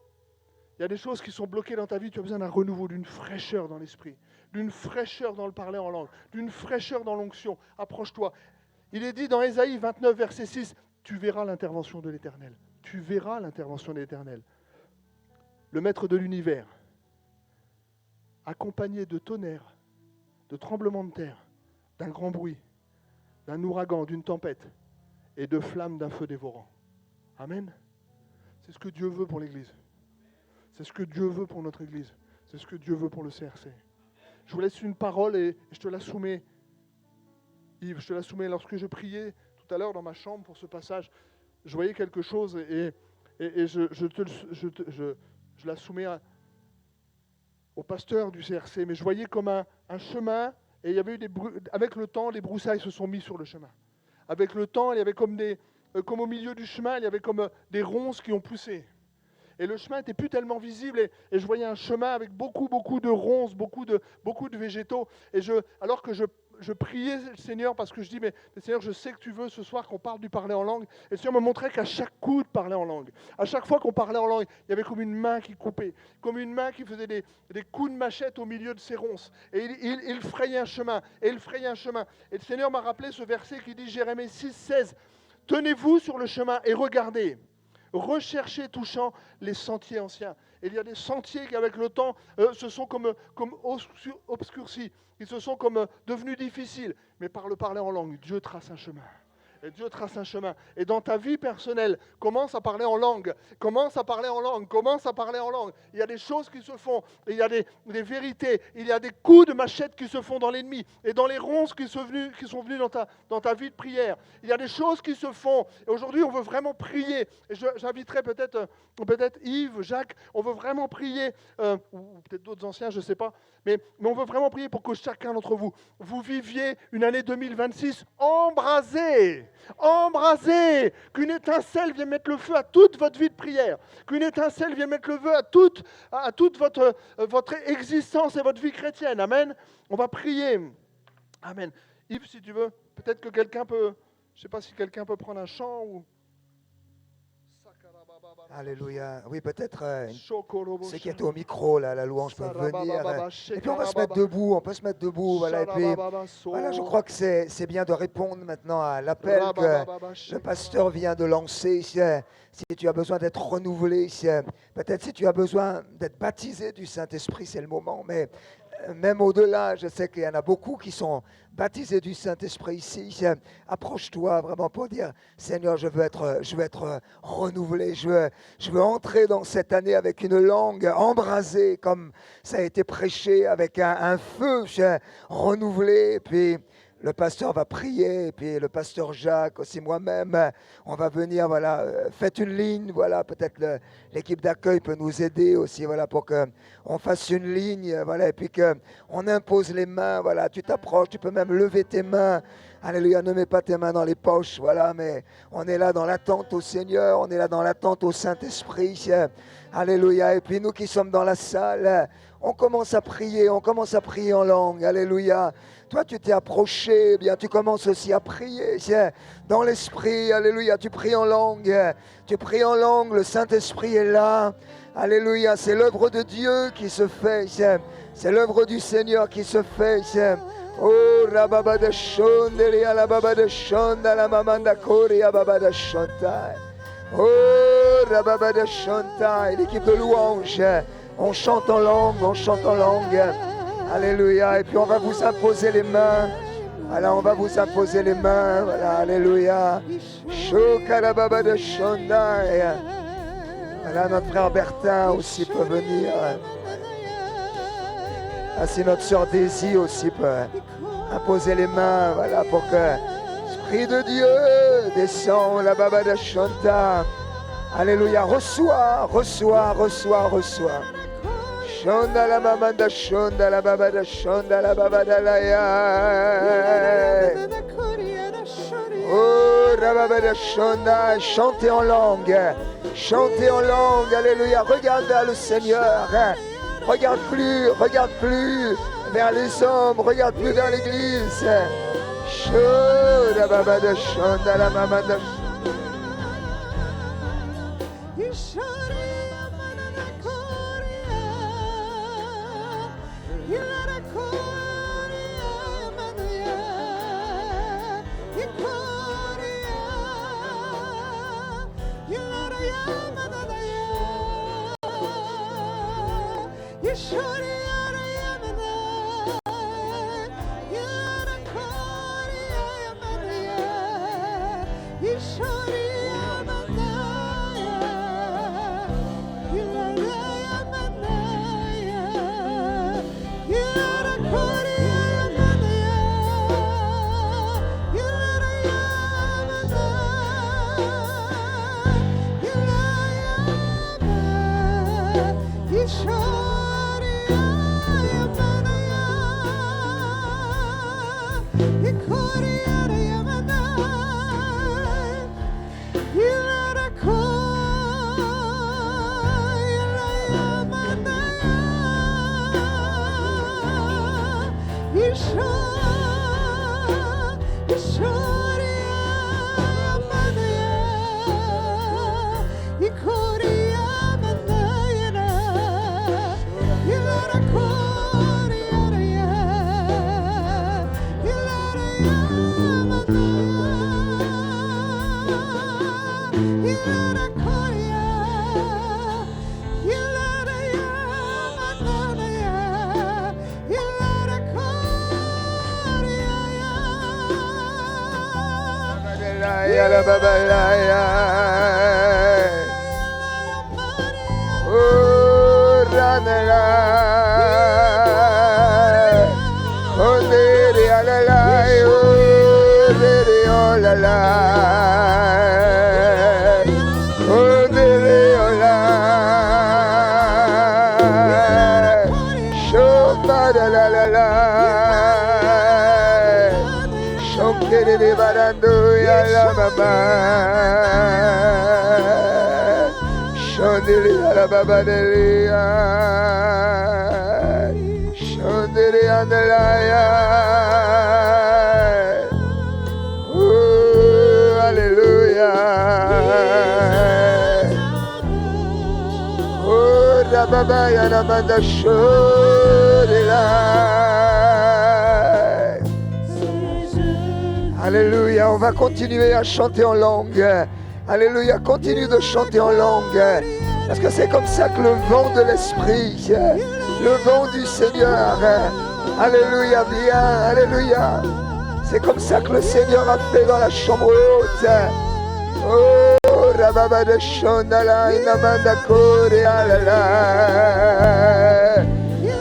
il y a des choses qui sont bloquées dans ta vie, tu as besoin d'un renouveau, d'une fraîcheur dans l'esprit, d'une fraîcheur dans le parler en langue, d'une fraîcheur dans l'onction. Approche-toi. Il est dit dans Ésaïe 29, verset 6, tu verras l'intervention de l'Éternel. Tu verras l'intervention de l'Éternel. Le Maître de l'univers, accompagné de tonnerre, de tremblements de terre, d'un grand bruit, d'un ouragan, d'une tempête et de flammes d'un feu dévorant. Amen. C'est ce que Dieu veut pour l'Église. C'est ce que Dieu veut pour notre Église. C'est ce que Dieu veut pour le CRC. Je vous laisse une parole et je te la soumets. Yves, je te la soumets. Lorsque je priais tout à l'heure dans ma chambre pour ce passage, je voyais quelque chose et je la soumets au pasteur du CRC, mais je voyais comme un chemin et il y avait eu avec le temps, les broussailles se sont mises sur le chemin. Avec le temps, il y avait comme au milieu du chemin, il y avait comme des ronces qui ont poussé. Et le chemin n'était plus tellement visible et je voyais un chemin avec beaucoup de ronces, beaucoup de végétaux. Et alors que je priais le Seigneur parce que je dis, mais Seigneur, je sais que tu veux ce soir qu'on parle du parler en langue. Et le Seigneur me montrait qu'à chaque coup de parler en langue, à chaque fois qu'on parlait en langue, il y avait comme une main qui coupait, comme une main qui faisait des coups de machette au milieu de ces ronces. Et il frayait un chemin, et il frayait un chemin. Et le Seigneur m'a rappelé ce verset qui dit, Jérémie 6, 16, « Tenez-vous sur le chemin et regardez. Recherchez touchant les sentiers anciens. » Et il y a des sentiers qui, avec le temps, se sont comme obscurcis. Ils se sont comme devenus difficiles. Mais par le parler en langue, Dieu trace un chemin. Et Dieu trace un chemin. Et dans ta vie personnelle, commence à parler en langue. Commence à parler en langue. Commence à parler en langue. Il y a des choses qui se font. Il y a des vérités. Il y a des coups de machette qui se font dans l'ennemi. Et dans les ronces qui sont venus dans ta vie de prière. Il y a des choses qui se font. Et aujourd'hui, on veut vraiment prier. Et j'inviterai peut-être Yves, Jacques. On veut vraiment prier. Ou peut-être d'autres anciens, je ne sais pas. Mais on veut vraiment prier pour que chacun d'entre vous viviez une année 2026 embrasée, qu'une étincelle vienne mettre le feu à toute votre vie de prière, qu'une étincelle vienne mettre le feu à toute votre existence et votre vie chrétienne. Amen. On va prier. Amen. Yves, si tu veux, peut-être que quelqu'un peut, je ne sais pas si quelqu'un peut prendre un chant ou... Alléluia. Oui, peut-être ceux qui étaient au micro, là, la louange peut venir. Et puis on va se mettre debout, voilà. Et puis voilà, je crois que c'est bien de répondre maintenant à l'appel que le pasteur vient de lancer. Si tu as besoin d'être renouvelé, peut-être si tu as besoin d'être baptisé du Saint-Esprit, c'est le moment. Mais même au-delà, je sais qu'il y en a beaucoup qui sont baptisés du Saint-Esprit ici. Approche-toi vraiment pour dire, Seigneur, je veux être renouvelé. Je veux entrer dans cette année avec une langue embrasée, comme ça a été prêché, avec un feu renouvelé. Et puis le pasteur va prier, et puis le pasteur Jacques, aussi moi-même, on va venir, voilà, faites une ligne, voilà, peut-être l'équipe d'accueil peut nous aider aussi, voilà, pour qu'on fasse une ligne, voilà, et puis qu'on impose les mains, voilà, tu t'approches, tu peux même lever tes mains, alléluia, ne mets pas tes mains dans les poches, voilà, mais on est là dans l'attente au Seigneur, on est là dans l'attente au Saint-Esprit, alléluia, et puis nous qui sommes dans la salle, on commence à prier en langue, alléluia. Toi, tu t'es approché, eh bien, tu commences aussi à prier dans l'esprit, alléluia, tu pries en langue, le Saint-Esprit est là, alléluia, c'est l'œuvre de Dieu qui se fait, c'est l'œuvre du Seigneur qui se fait, oh, rababa de shondeli, alababa de shonda, la mamanda kori, ababa de shonta, oh, rababa de shonta, et l'équipe de louange, on chante en langue, alléluia, et puis on va vous imposer les mains. Voilà, on va vous imposer les mains. Voilà, alléluia. Shokarababa de Shondai. Voilà, notre frère Bertin aussi peut venir. Ainsi notre sœur Daisy aussi peut imposer les mains. Voilà, pour que l'Esprit de Dieu descend. La Baba de Shonta. Alléluia. Reçois. Shonda la mamanda shonda la baba da shonda la baba da la ya. Oh rababa da shonda, chantez en langue, alléluia. Regarde vers le Seigneur, regarde plus vers les hommes, regarde plus vers l'église. Shonda baba da shonda la mamanda. Alléluia, on va continuer à chanter en langue. Alléluia, continue de chanter en langue. Parce que c'est comme ça que le vent de l'Esprit, le vent du Seigneur, alléluia, vient, alléluia. C'est comme ça que le Seigneur a fait dans la chambre haute. Oh, Rababa de Shondala, Inamanda Korealala.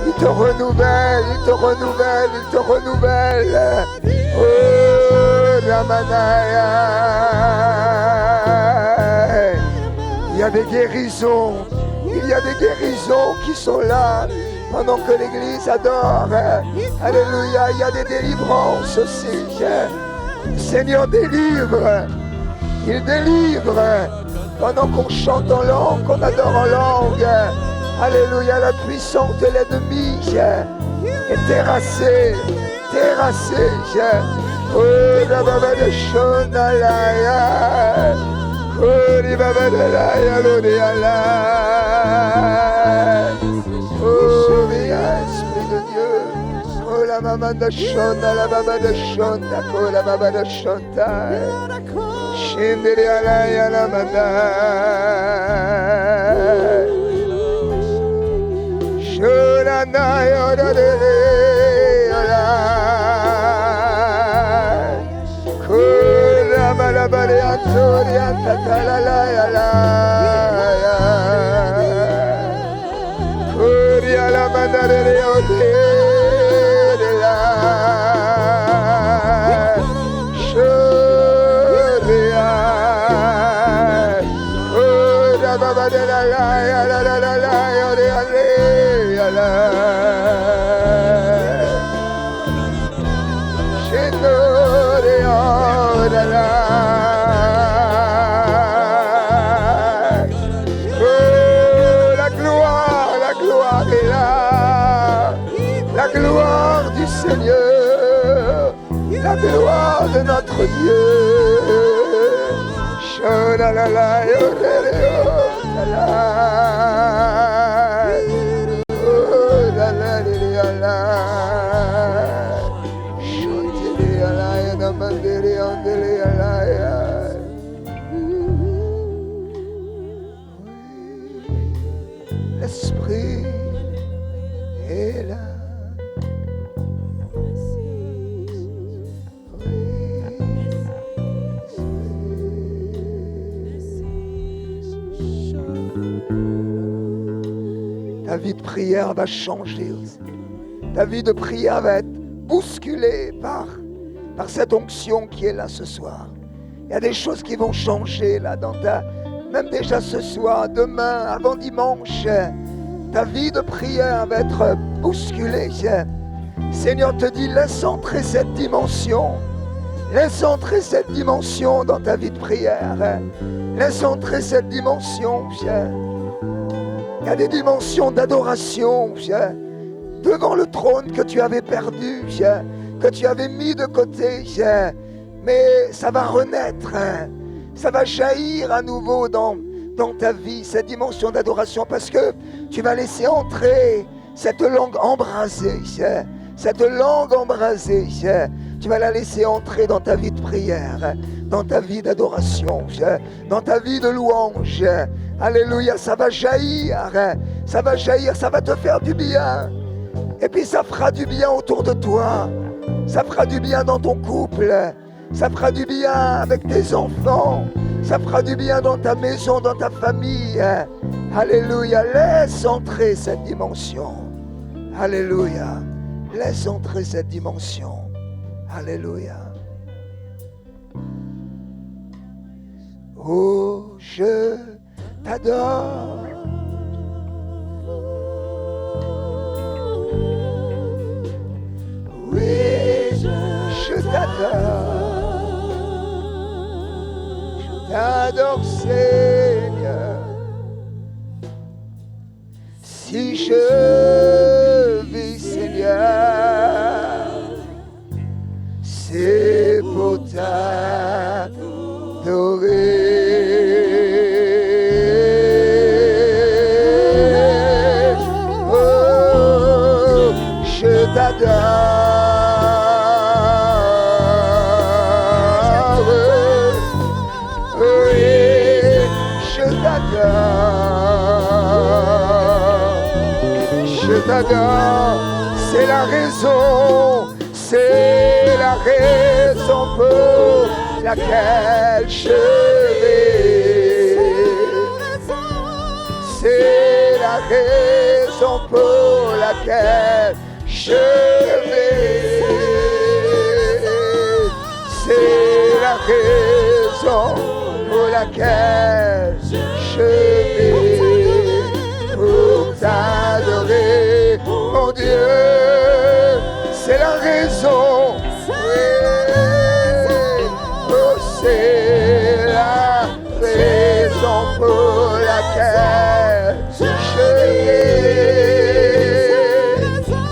Il te renouvelle, il te renouvelle, il te renouvelle. Oh, Ramanaya. Il y a des guérisons, il y a des guérisons qui sont là pendant que l'Église adore. Alléluia, il y a des délivrances aussi. Le Seigneur délivre, il délivre pendant qu'on chante en langue, qu'on adore en langue. Alléluia, la puissance de l'ennemi est terrassée, terrassée. Oh, la baba de Shonalaya. Oh, les baba de la Yalodiala. Oh, Esprit de Dieu. Oh, la maman de Shonda, la baba de Shonda, oh, la baba de Shonda. Shindiri alaya la manda. Shurana yodadele. La barea toria tatalala la Kuria la mandare la Shuria Ura baba de la la Shindoria la la gloire du Seigneur, la gloire de notre Dieu. Shonalala, yoreleo, la. Oh, la la la la. Shotele alaya, namandere andele alaya. L'Esprit est là. Ta vie de prière va changer aussi. Ta vie de prière va être bousculée par cette onction qui est là ce soir. Il y a des choses qui vont changer là dans ta... Même déjà ce soir, demain, avant dimanche, ta vie de prière va être bousculée. Seigneur te dit, laisse entrer cette dimension. Laisse entrer cette dimension dans ta vie de prière. Laisse entrer cette dimension. Il y a des dimensions d'adoration devant le trône que tu avais perdu, que tu avais mis de côté. mais ça va renaître, hein. Ça va jaillir à nouveau dans ta vie, cette dimension d'adoration, parce que tu vas laisser entrer cette langue embrasée, cette langue embrasée, tu vas la laisser entrer dans ta vie de prière, dans ta vie d'adoration, dans ta vie de louange. Alléluia, ça va jaillir, ça va te faire du bien. Et puis ça fera du bien autour de toi, ça fera du bien dans ton couple, ça fera du bien avec tes enfants, ça fera du bien dans ta maison, dans ta famille. Alléluia, laisse entrer cette dimension. Alléluia, laisse entrer cette dimension. Alléluia. Oh, je t'adore. Oui, je t'adore. Je t'adore, Seigneur. Si je vis, Seigneur, c'est pour t'adorer. Oh, je t'adore. Oui, je t'adore. Je t'adore. C'est la raison pour laquelle je vais. C'est la raison pour laquelle je vais. C'est la raison pour laquelle je vais. Pour t'adorer, mon Dieu. C'est la raison. C'est la raison pour laquelle je vais.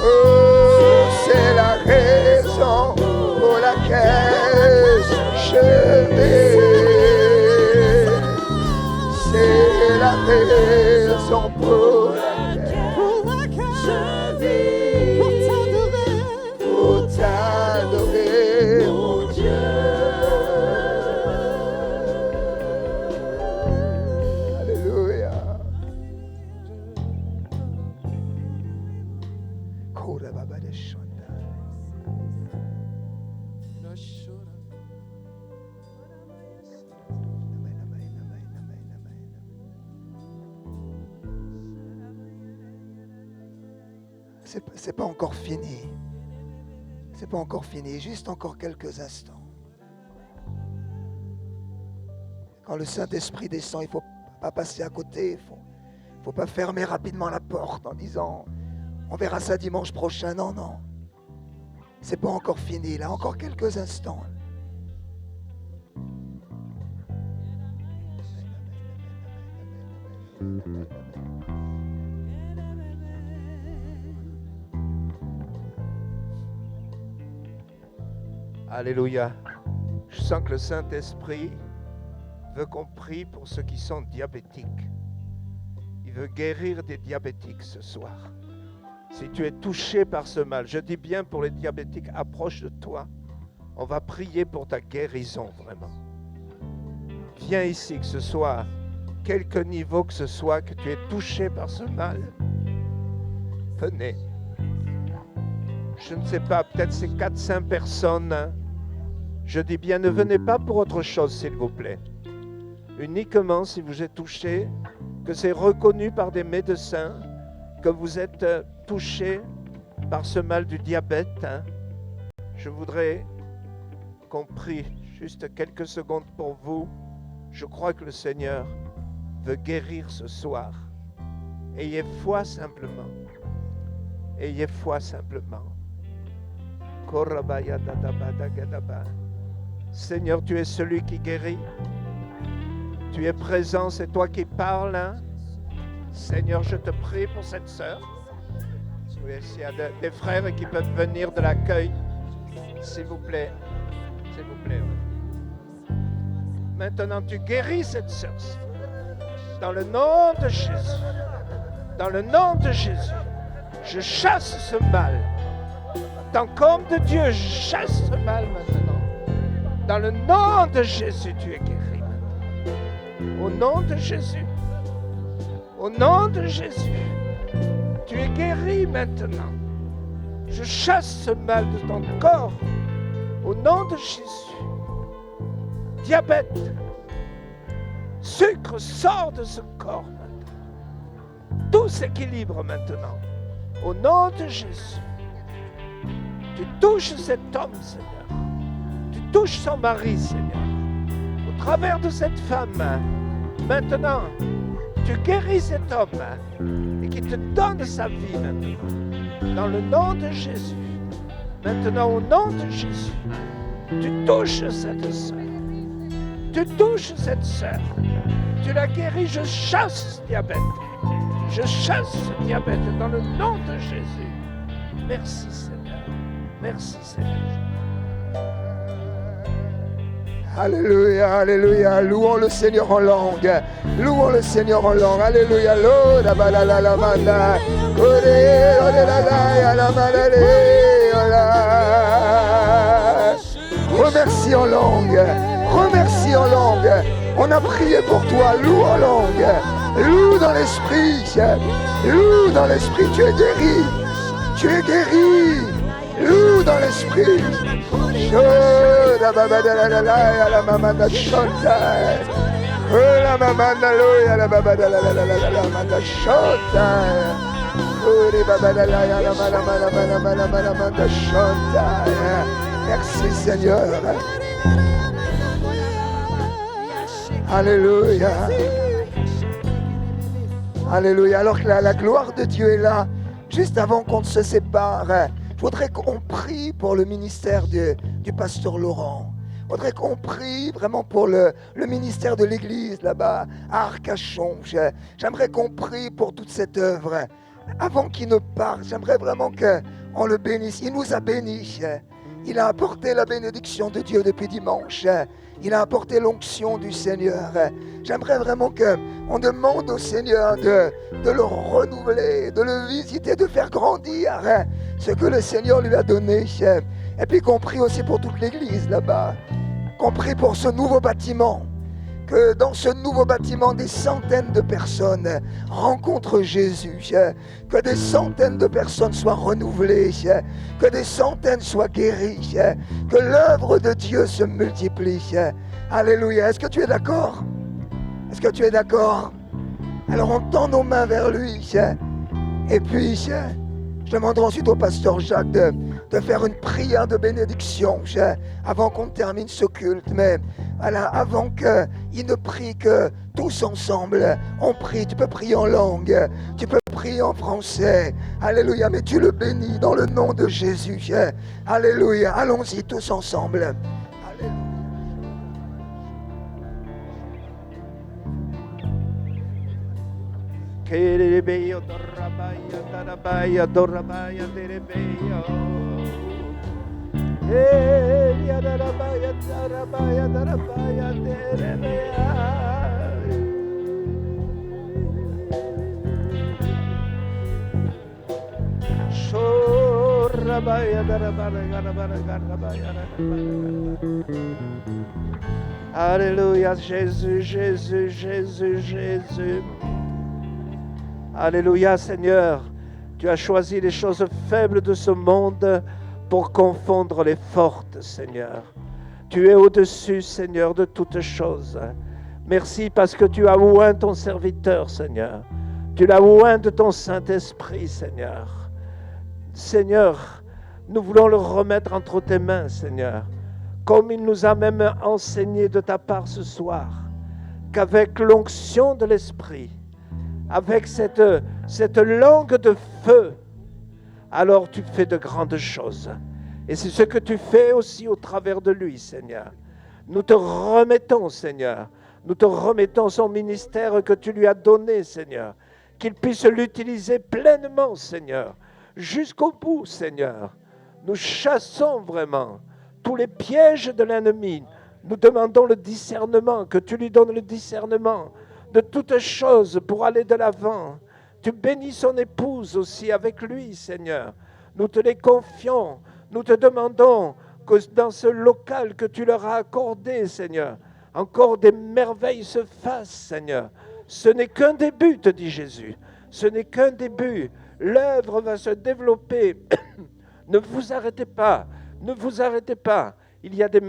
Oh, c'est la raison pour laquelle je vais. C'est la raison pour laquelle je vis. Pour t'adorer, mon Dieu. C'est pas encore fini. C'est pas encore fini. Juste encore quelques instants. Quand le Saint-Esprit descend, il ne faut pas passer à côté. Il faut pas fermer rapidement la porte en disant on verra ça dimanche prochain. Non, non. C'est pas encore fini. Là, encore quelques instants. Alléluia. Je sens que le Saint-Esprit veut qu'on prie pour ceux qui sont diabétiques. Il veut guérir des diabétiques ce soir. Si tu es touché par ce mal, je dis bien pour les diabétiques, approche de toi. On va prier pour ta guérison, vraiment. Viens ici, que ce soit quelque niveau que ce soit, que tu es touché par ce mal. Venez. Je ne sais pas, peut-être c'est 400 personnes. Hein. Je dis bien, ne venez pas pour autre chose, s'il vous plaît. Uniquement si vous êtes touché, que c'est reconnu par des médecins, que vous êtes touché par ce mal du diabète. Hein. Je voudrais qu'on prie juste quelques secondes pour vous. Je crois que le Seigneur veut guérir ce soir. Ayez foi simplement. Ayez foi simplement. Seigneur, tu es celui qui guérit. Tu es présent, c'est toi qui parles. Hein? Seigneur, je te prie pour cette sœur. S'il y a des frères qui peuvent venir de l'accueil, s'il vous plaît. S'il vous plaît. Ouais. Maintenant, tu guéris cette sœur. Dans le nom de Jésus. Dans le nom de Jésus. Je chasse ce mal. Tant qu'homme de Dieu, je chasse ce mal maintenant. Dans le nom de Jésus, tu es guéri. Au nom de Jésus. Au nom de Jésus. Tu es guéri maintenant. Je chasse ce mal de ton corps. Au nom de Jésus. Diabète. Sucre sort de ce corps maintenant. Tout s'équilibre maintenant. Au nom de Jésus. Tu touches cet homme, Seigneur. Tu touches son mari, Seigneur. Au travers de cette femme, maintenant, tu guéris cet homme et qui te donne sa vie maintenant. Dans le nom de Jésus. Maintenant, au nom de Jésus, tu touches cette sœur. Tu touches cette sœur. Tu la guéris. Je chasse ce diabète. Je chasse ce diabète dans le nom de Jésus. Merci, Seigneur. Merci, Seigneur. Alléluia, alléluia. Louons le Seigneur en langue. Louons le Seigneur en langue. Alléluia. Remercie en langue. Remercie en langue. On a prié pour toi. Loue en langue. Loue dans l'esprit. Loue dans l'esprit. Tu es guéri. Tu es guéri. Loue dans l'esprit. La maman de chanta. La maman de loya. La baba de la chanta. Merci Seigneur. Alléluia. Alléluia. Alors que la gloire de Dieu est là, juste avant qu'on se sépare, je voudrais qu'on prie pour le ministère du pasteur Laurent. Je voudrais qu'on prie vraiment pour le ministère de l'église là-bas, à Arcachon. J'aimerais qu'on prie pour toute cette œuvre. Avant qu'il ne parte, j'aimerais vraiment qu'on le bénisse. Il nous a bénis. Il a apporté la bénédiction de Dieu depuis dimanche. Il a apporté l'onction du Seigneur. J'aimerais vraiment qu'on demande au Seigneur de le renouveler, de le visiter, de faire grandir ce que le Seigneur lui a donné. Et puis qu'on prie aussi pour toute l'église là-bas. Qu'on prie pour ce nouveau bâtiment. Que dans ce nouveau bâtiment, des centaines de personnes rencontrent Jésus, que des centaines de personnes soient renouvelées, que des centaines soient guéries, que l'œuvre de Dieu se multiplie. Alléluia. Est-ce que tu es d'accord? Est-ce que tu es d'accord? Alors on tend nos mains vers lui. Et puis, je demanderai ensuite au pasteur Jacques de faire une prière de bénédiction avant qu'on termine ce culte. Mais voilà, avant qu'il ne prie, que tous ensemble, on prie. Tu peux prier en langue, tu peux prier en français. Alléluia, mais tu le bénis dans le nom de Jésus. Alléluia, allons-y tous ensemble. Kerebeyo dorabaya darabaya dorabaya derebeyo. Eya darabaya darabaya darabaya derebeya. Shorabaya darabaya darabaya darabaya. Alléluia, Jésus, Jésus, Jésus, Jésus. Alléluia, Seigneur, tu as choisi les choses faibles de ce monde pour confondre les fortes, Seigneur. Tu es au-dessus, Seigneur, de toutes choses. Merci parce que tu as oint ton serviteur, Seigneur. Tu l'as oint de ton Saint-Esprit, Seigneur. Seigneur, nous voulons le remettre entre tes mains, Seigneur, comme il nous a même enseigné de ta part ce soir, qu'avec l'onction de l'Esprit, avec cette langue de feu, alors tu fais de grandes choses. Et c'est ce que tu fais aussi au travers de lui, Seigneur. Nous te remettons, Seigneur. Nous te remettons son ministère que tu lui as donné, Seigneur. Qu'il puisse l'utiliser pleinement, Seigneur. Jusqu'au bout, Seigneur. Nous chassons vraiment tous les pièges de l'ennemi, Nous demandons le discernement, que tu lui donnes le discernement de toutes choses pour aller de l'avant. Tu bénis son épouse aussi avec lui, Seigneur. Nous te les confions. Nous te demandons que dans ce local que tu leur as accordé, Seigneur, encore des merveilles se fassent, Seigneur. Ce n'est qu'un début, te dit Jésus. Ce n'est qu'un début. L'œuvre va se développer. Ne vous arrêtez pas. Ne vous arrêtez pas. Il y a des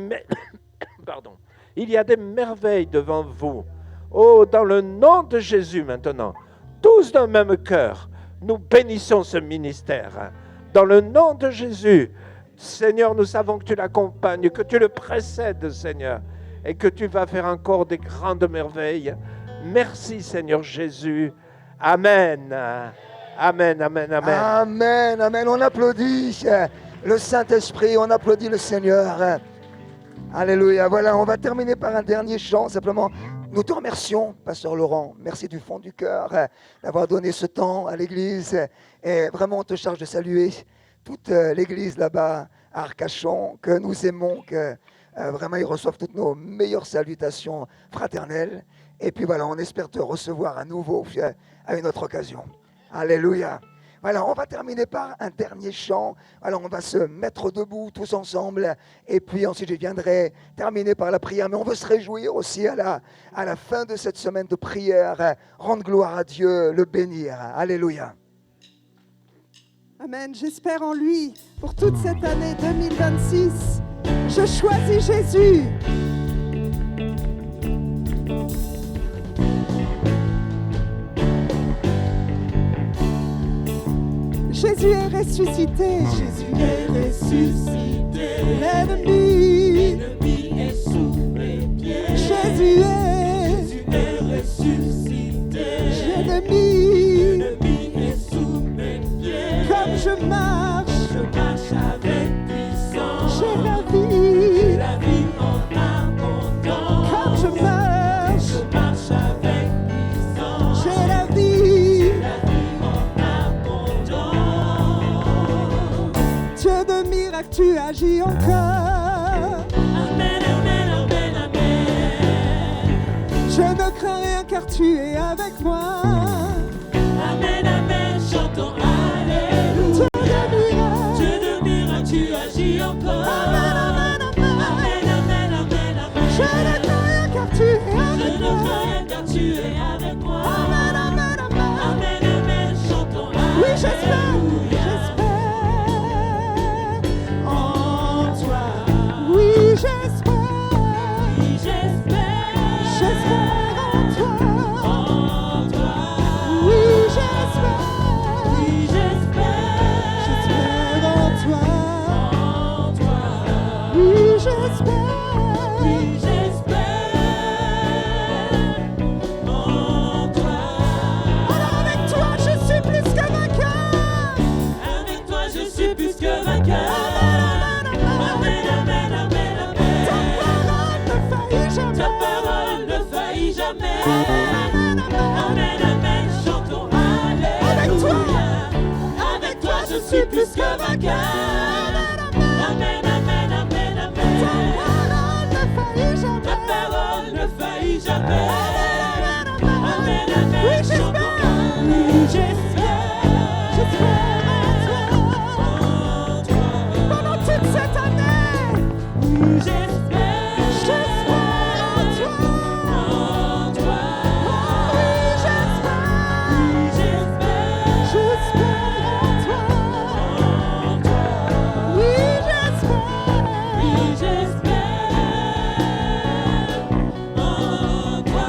Pardon. Il y a des merveilles devant vous. Oh, dans le nom de Jésus maintenant, tous d'un même cœur, nous bénissons ce ministère. Dans le nom de Jésus, Seigneur, nous savons que tu l'accompagnes, que tu le précèdes, Seigneur, et que tu vas faire encore des grandes merveilles. Merci, Seigneur Jésus. Amen. Amen, amen, amen. Amen, amen. On applaudit le Saint-Esprit, on applaudit le Seigneur. Alléluia. Voilà, on va terminer par un dernier chant. Simplement, nous te remercions, Pasteur Laurent. Merci du fond du cœur d'avoir donné ce temps à l'Église. Et vraiment, on te charge de saluer toute l'Église là-bas à Arcachon, que nous aimons, que vraiment ils reçoivent toutes nos meilleures salutations fraternelles. Et puis voilà, on espère te recevoir à nouveau à une autre occasion. Alléluia. Voilà, on va terminer par un dernier chant. Alors, on va se mettre debout tous ensemble. Et puis ensuite, je viendrai terminer par la prière. Mais on veut se réjouir aussi à la fin de cette semaine de prière. Rendre gloire à Dieu, le bénir. Alléluia. Amen. J'espère en lui pour toute cette année 2026. Je choisis Jésus. Jésus est ressuscité. Jésus est ressuscité. L'ennemi est sous mes pieds. Jésus est ressuscité. L'ennemi est sous mes pieds. comme je marche avec puissance. j'ai la vie en abondance. comme je marche avec puissance. j'ai la vie en abondance. Dieu de miracle tu agis encore. Amen, amen, amen, amen. Je ne crains rien car tu es avec moi. Amen, amen, chantons Alléluia. Dieu de miracle, tu agis encore. Amen, amen, amen. Amen, amen, amen, amen. Je ne crains rien car tu es Je avec ne moi. crains rien car tu es avec moi. Amen, amen, amen. Amen, amen, chantons Alléluia. Oui, j'espère en toi. Oui, j'espère en toi. en toi. Oui, j'espère en toi. En toi. Oui, j'espère. En toi. Alors avec toi, je suis plus que vainqueur. Avec toi, je suis plus que vainqueur. Amen, amen, amen, amen. Ta parole ne faillit jamais. Ta parole ne faillit jamais. Amen, amen, chantons Alléluia. Avec toi, je suis plus que vainqueur. Amen, amen, amen, amen. Ta parole ne faillit jamais. Ta parole ne faillit jamais. Amen, Oui, amen, j'espère. chantons Alléluia. J'espère en toi. En toi. Pendant toute cette année, J'espère j'espère en toi. en toi. Oui, j'espère. J'espère en toi. En toi. Oui, j'espère. Oui, j'espère en toi.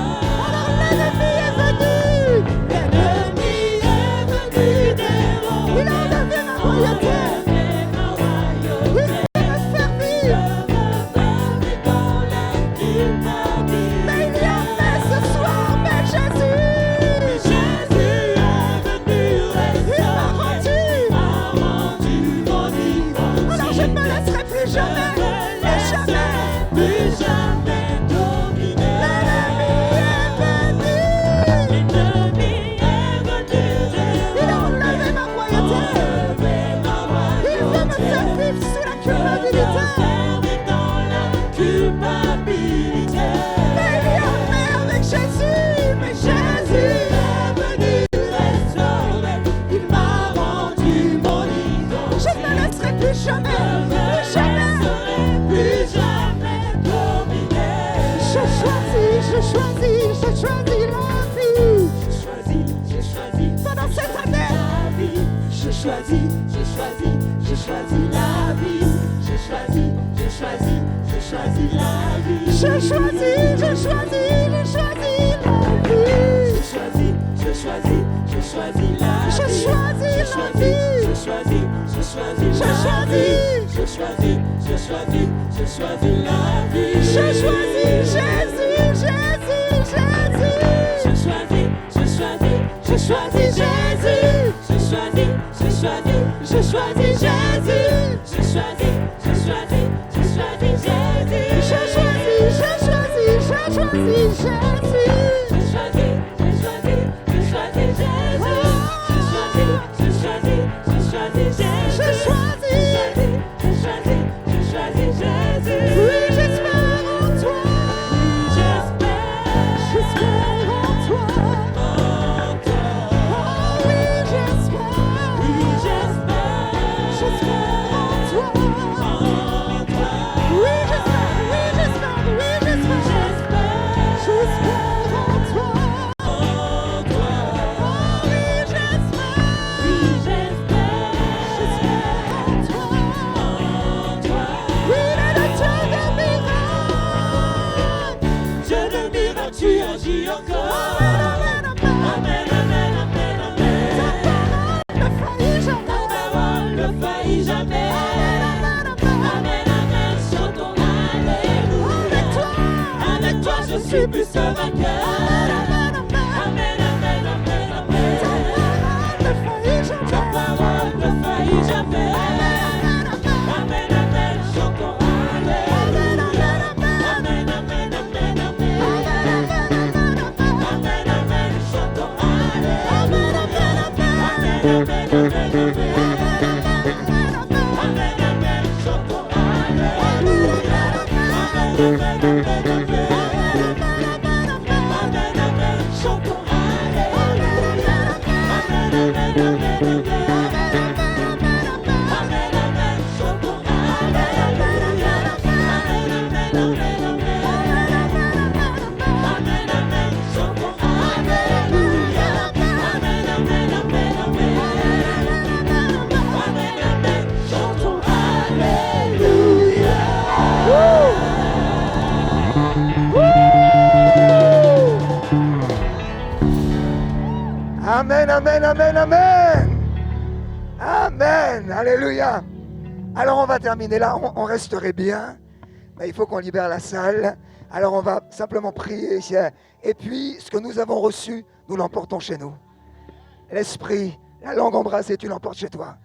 stabilité. Avec Jésus, mais Jésus est venu restaurer, il m'a rendu mon idole. je ne me laisserai plus jamais, Je ne laisserai plus jamais dominer. Je choisis la vie. J'ai choisi Pendant cette année, la vie. J'ai choisi la vie. J'ai choisi la vie. je choisis la vie. J'ai choisi la vie. Je choisis la vie. J'ai choisi la vie. Je choisis Jésus. J'ai choisi Jésus. J'ai choisi Jésus. J'ai choisi Jésus. Oui, j'espère en toi. J'espère en toi. Oh oui, j'espère. J'espère en toi. Oui, j'espère. J'espère en toi. Oh oui, j'espère. J'espère en toi. Oui, il est le Dieu de miracles. Dieu de miracle, tu agis encore. Amen, amen, amen, amen. Ne faillit jamais. Ta parole ne faillit jamais. Amen, amen, chantons Alléluia. Avec toi, je suis plus que vainqueur. Amen, amen, amen, amen. Ta parole ne faillit jamais. Amen, amen, chantons Alléluia. Amen, amen, amen, amen. Amen, amen, chantons Alléluia. Amen, amen, amen, amen. Amen, amen, chantons Alléluia. Amen, amen, amen, amen. Amen, amen, chantons Alléluia. Amen, amen, amen, amen. Amen, amen, chantons Alléluia. Amen, amen, amen, amen. Amen, amen, chantons Alléluia. Amen, amen, amen, amen. Amen, amen, chantons Alléluia. Amen, amen, amen, amen. Amen, alléluia. Alors on va terminer là, on resterait bien, mais il faut qu'on libère la salle. Alors on va simplement prier. Et puis ce que nous avons reçu, nous l'emportons chez nous. L'esprit, la langue embrassée, tu l'emportes chez toi.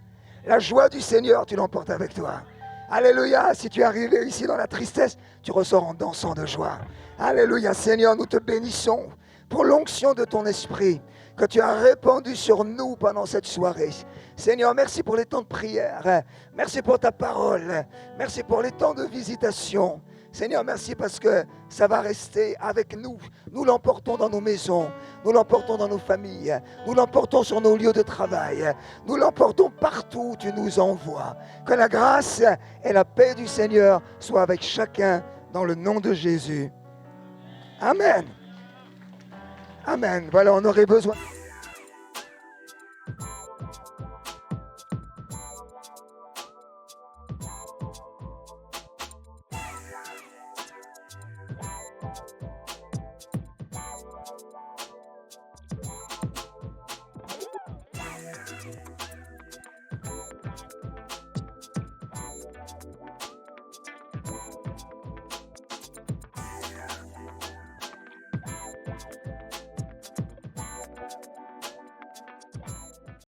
La joie du Seigneur, tu l'emportes avec toi. Alléluia, si tu es arrivé ici dans la tristesse, tu ressors en dansant de joie. Alléluia, Seigneur, nous te bénissons pour l'onction de ton esprit que tu as répandu sur nous pendant cette soirée. Seigneur, merci pour les temps de prière. Merci pour ta parole. Merci pour les temps de visitation. Seigneur, merci parce que ça va rester avec nous. Nous l'emportons dans nos maisons, nous l'emportons dans nos familles, nous l'emportons sur nos lieux de travail, nous l'emportons partout où tu nous envoies. Que la grâce et la paix du Seigneur soient avec chacun dans le nom de Jésus. Amen. Amen. Voilà, on aurait besoin.